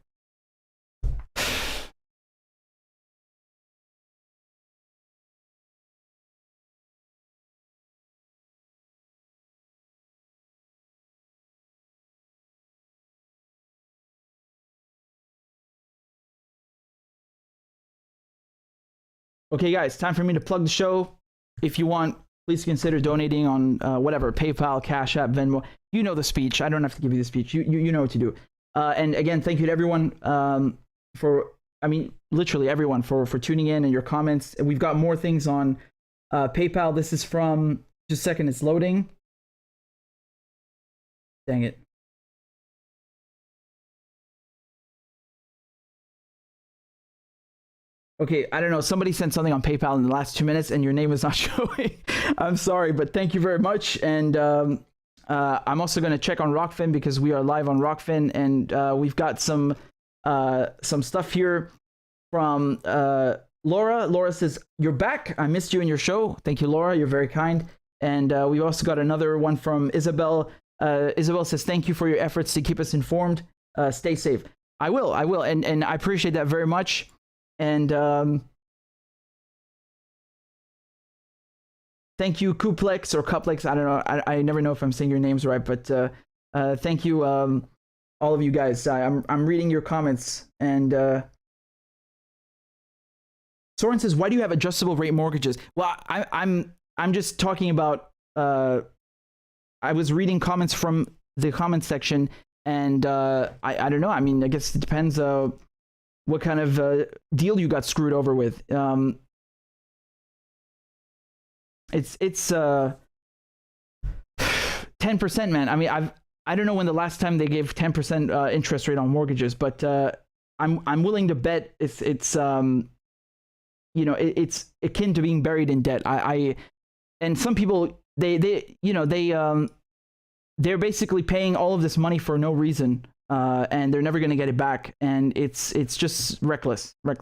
Okay, guys, time for me to plug the show. If you want, please consider donating on whatever, PayPal, Cash App, Venmo. You know the speech. I don't have to give you the speech. You know what to do. And again, thank you to everyone literally everyone for tuning in and your comments. We've got more things on PayPal. This is from, just a second, it's loading. Dang it. Okay, I don't know. Somebody sent something on PayPal in the last 2 minutes and your name is not showing. I'm sorry, but thank you very much. And I'm also going to check on Rockfin because we are live on Rockfin. And we've got some stuff here from Laura. Laura says, "You're back. I missed you in your show." Thank you, Laura. You're very kind. And we've also got another one from Isabel. Isabel says, "Thank you for your efforts to keep us informed. Stay safe." I will. And I appreciate that very much. And thank you, Kuplex or Kuplex. I don't know. I never know if I'm saying your names right, but thank you, all of you guys. I'm reading your comments. And Soren says, "Why do you have adjustable rate mortgages?" Well, I'm just talking about. I was reading comments from the comments section, and I don't know. I mean, I guess it depends. What kind of deal you got screwed over with? It's 10%, man. I mean, I don't know when the last time they gave 10% interest rate on mortgages, but I'm willing to bet it's it's akin to being buried in debt. And some people they're basically paying all of this money for no reason. And they're never going to get it back, and it's just reckless. Not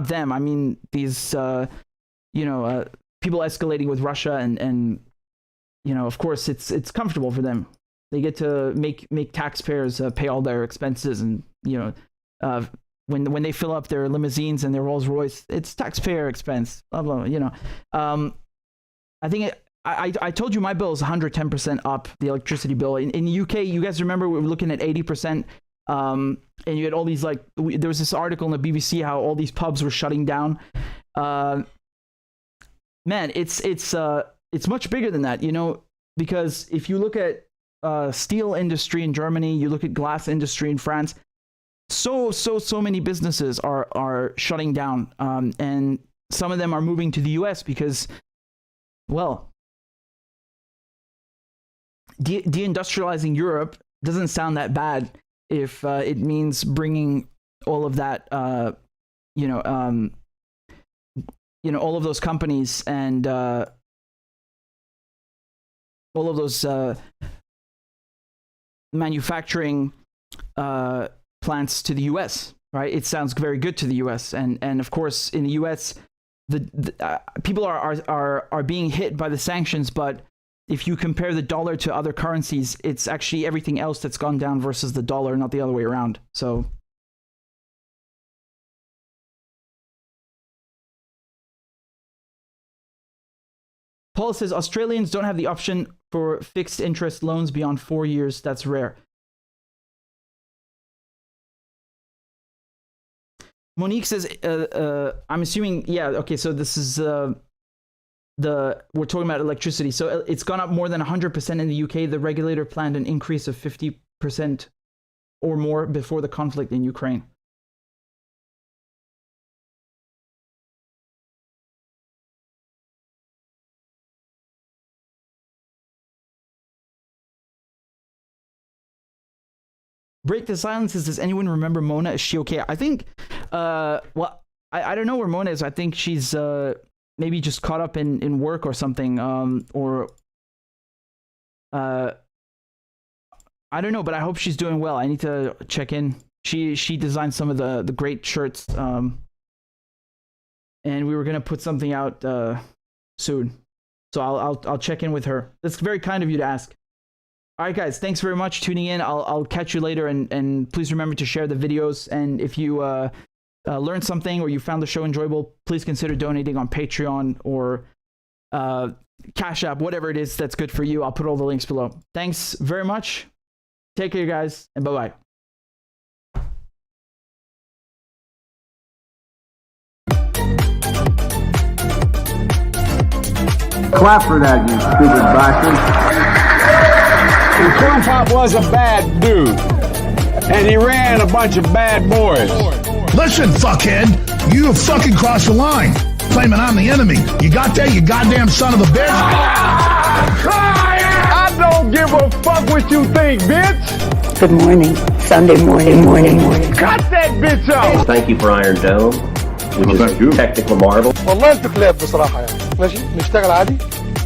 them. I mean these people escalating with Russia, and of course it's comfortable for them. They get to make taxpayers pay all their expenses, and when they fill up their limousines and their Rolls Royce, it's taxpayer expense. Blah blah. I think I told you my bill is 110% up, the electricity bill. In the UK, you guys remember we were looking at 80%, and you had all these, there was this article in the BBC how all these pubs were shutting down. Man, it's much bigger than that, because if you look at steel industry in Germany, you look at glass industry in France, so many businesses are shutting down, and some of them are moving to the US because, well, deindustrializing Europe doesn't sound that bad if it means bringing all of that, all of those companies and all of those manufacturing plants to the US, right? It sounds very good to the US, and of course in the US, the people are being hit by the sanctions, but if you compare the dollar to other currencies, it's actually everything else that's gone down versus the dollar, not the other way around. So Paul says Australians don't have the option for fixed interest loans beyond 4 years. That's rare. Monique says, I'm assuming, yeah, okay, so this is we're talking about electricity. So it's gone up more than 100% in the UK. The regulator planned an increase of 50% or more before the conflict in Ukraine. Break the silences. Does anyone remember Mona? Is she okay? I think, well, I don't know where Mona is. I think she's maybe just caught up in work or something, or I don't know, but I hope she's doing well. I need to check in. She designed some of the great shirts, and we were gonna put something out soon, so I'll check in with her. That's very kind of you to ask. All right, guys, thanks very much for tuning in. I'll catch you later, and please remember to share the videos. And if you learned something or you found the show enjoyable, please consider donating on Patreon or CashApp, whatever it is that's good for you. I'll put all the links below. Thanks very much. Take care, guys, and bye-bye. Clap for that, you stupid bastard. Corn Pop was a bad dude, and he ran a bunch of bad boys. Listen, fuckhead, you have fucking crossed the line, claiming I'm the enemy. You got that, you goddamn son of a bitch? I don't give a fuck what you think, bitch. Good morning. Sunday morning. Cut that bitch out. Thank you for Iron Dome, which is a technical marvel. والله انت كلاب بصراحة يعني. ماشي نشتغل عادي.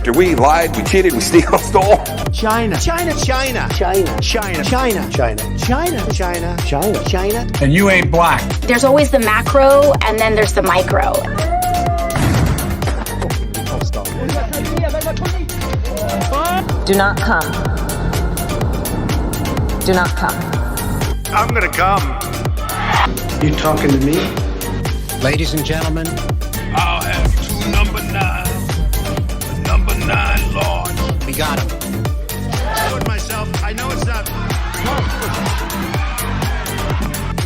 We lied, we cheated, we stole. China. And you ain't black. There's always the macro, and then there's the micro. Do not come. Do not come. I'm gonna come. You talking to me? Ladies and gentlemen, I'll have 2 number 9s. Number 9 large. we got him. I told myself, I know it's not.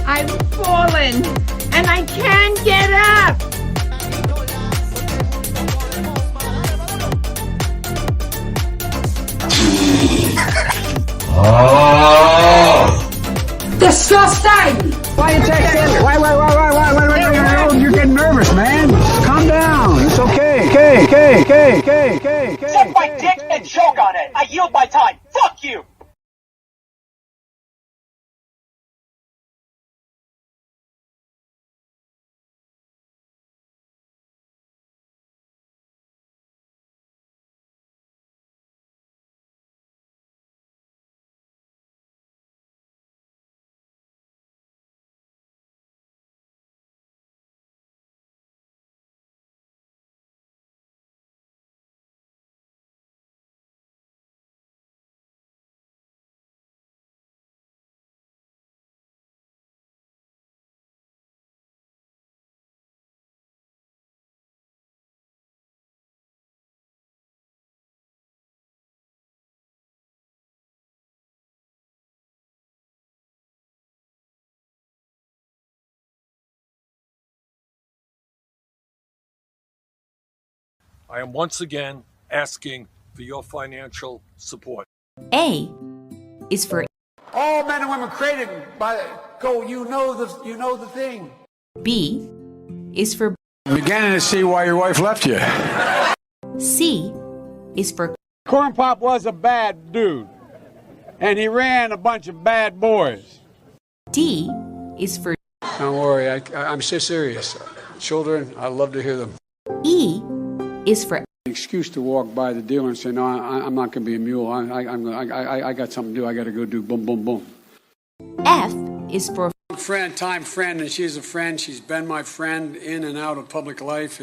I've fallen and I can't get up. Disgusting! Why you texting? Why? You're getting nervous, man. Calm down. It's okay. Okay. Suck my dick and choke on it. I yield my time. Fuck you. I am once again asking for your financial support. A is for All men and women created by Go, you know the thing. B is for I'm beginning to see why your wife left you. C is for Corn Pop was a bad dude, and he ran a bunch of bad boys. D is for Don't worry, I'm so serious. Children, I love to hear them. E is for Excuse to walk by the dealer and say, no, I'm not going to be a mule. I got something to do. I got to go do boom, boom, boom. F is for Time friend, and she's a friend. She's been my friend in and out of public life.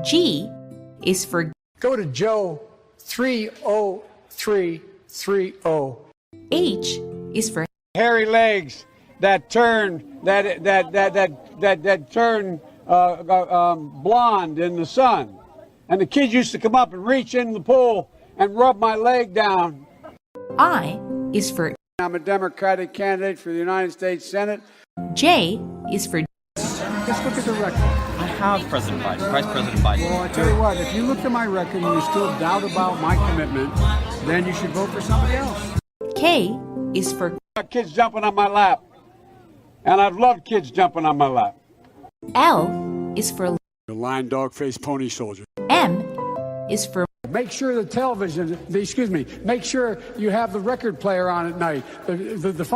G is for Go to Joe 30330. H is for Hairy legs that turn blonde in the sun, and the kids used to come up and reach in the pool and rub my leg down. I is for I'm a Democratic candidate for the United States Senate. J is for Just look at the record. I have President Biden, Vice President Biden. Well, I tell you what, if you look at my record and you still doubt about my commitment, then you should vote for somebody else. K is for Kids jumping on my lap, and I've loved kids jumping on my lap. L is for The lion, dog, face, pony soldier. M is for Make sure the television, make sure you have the record player on at night. The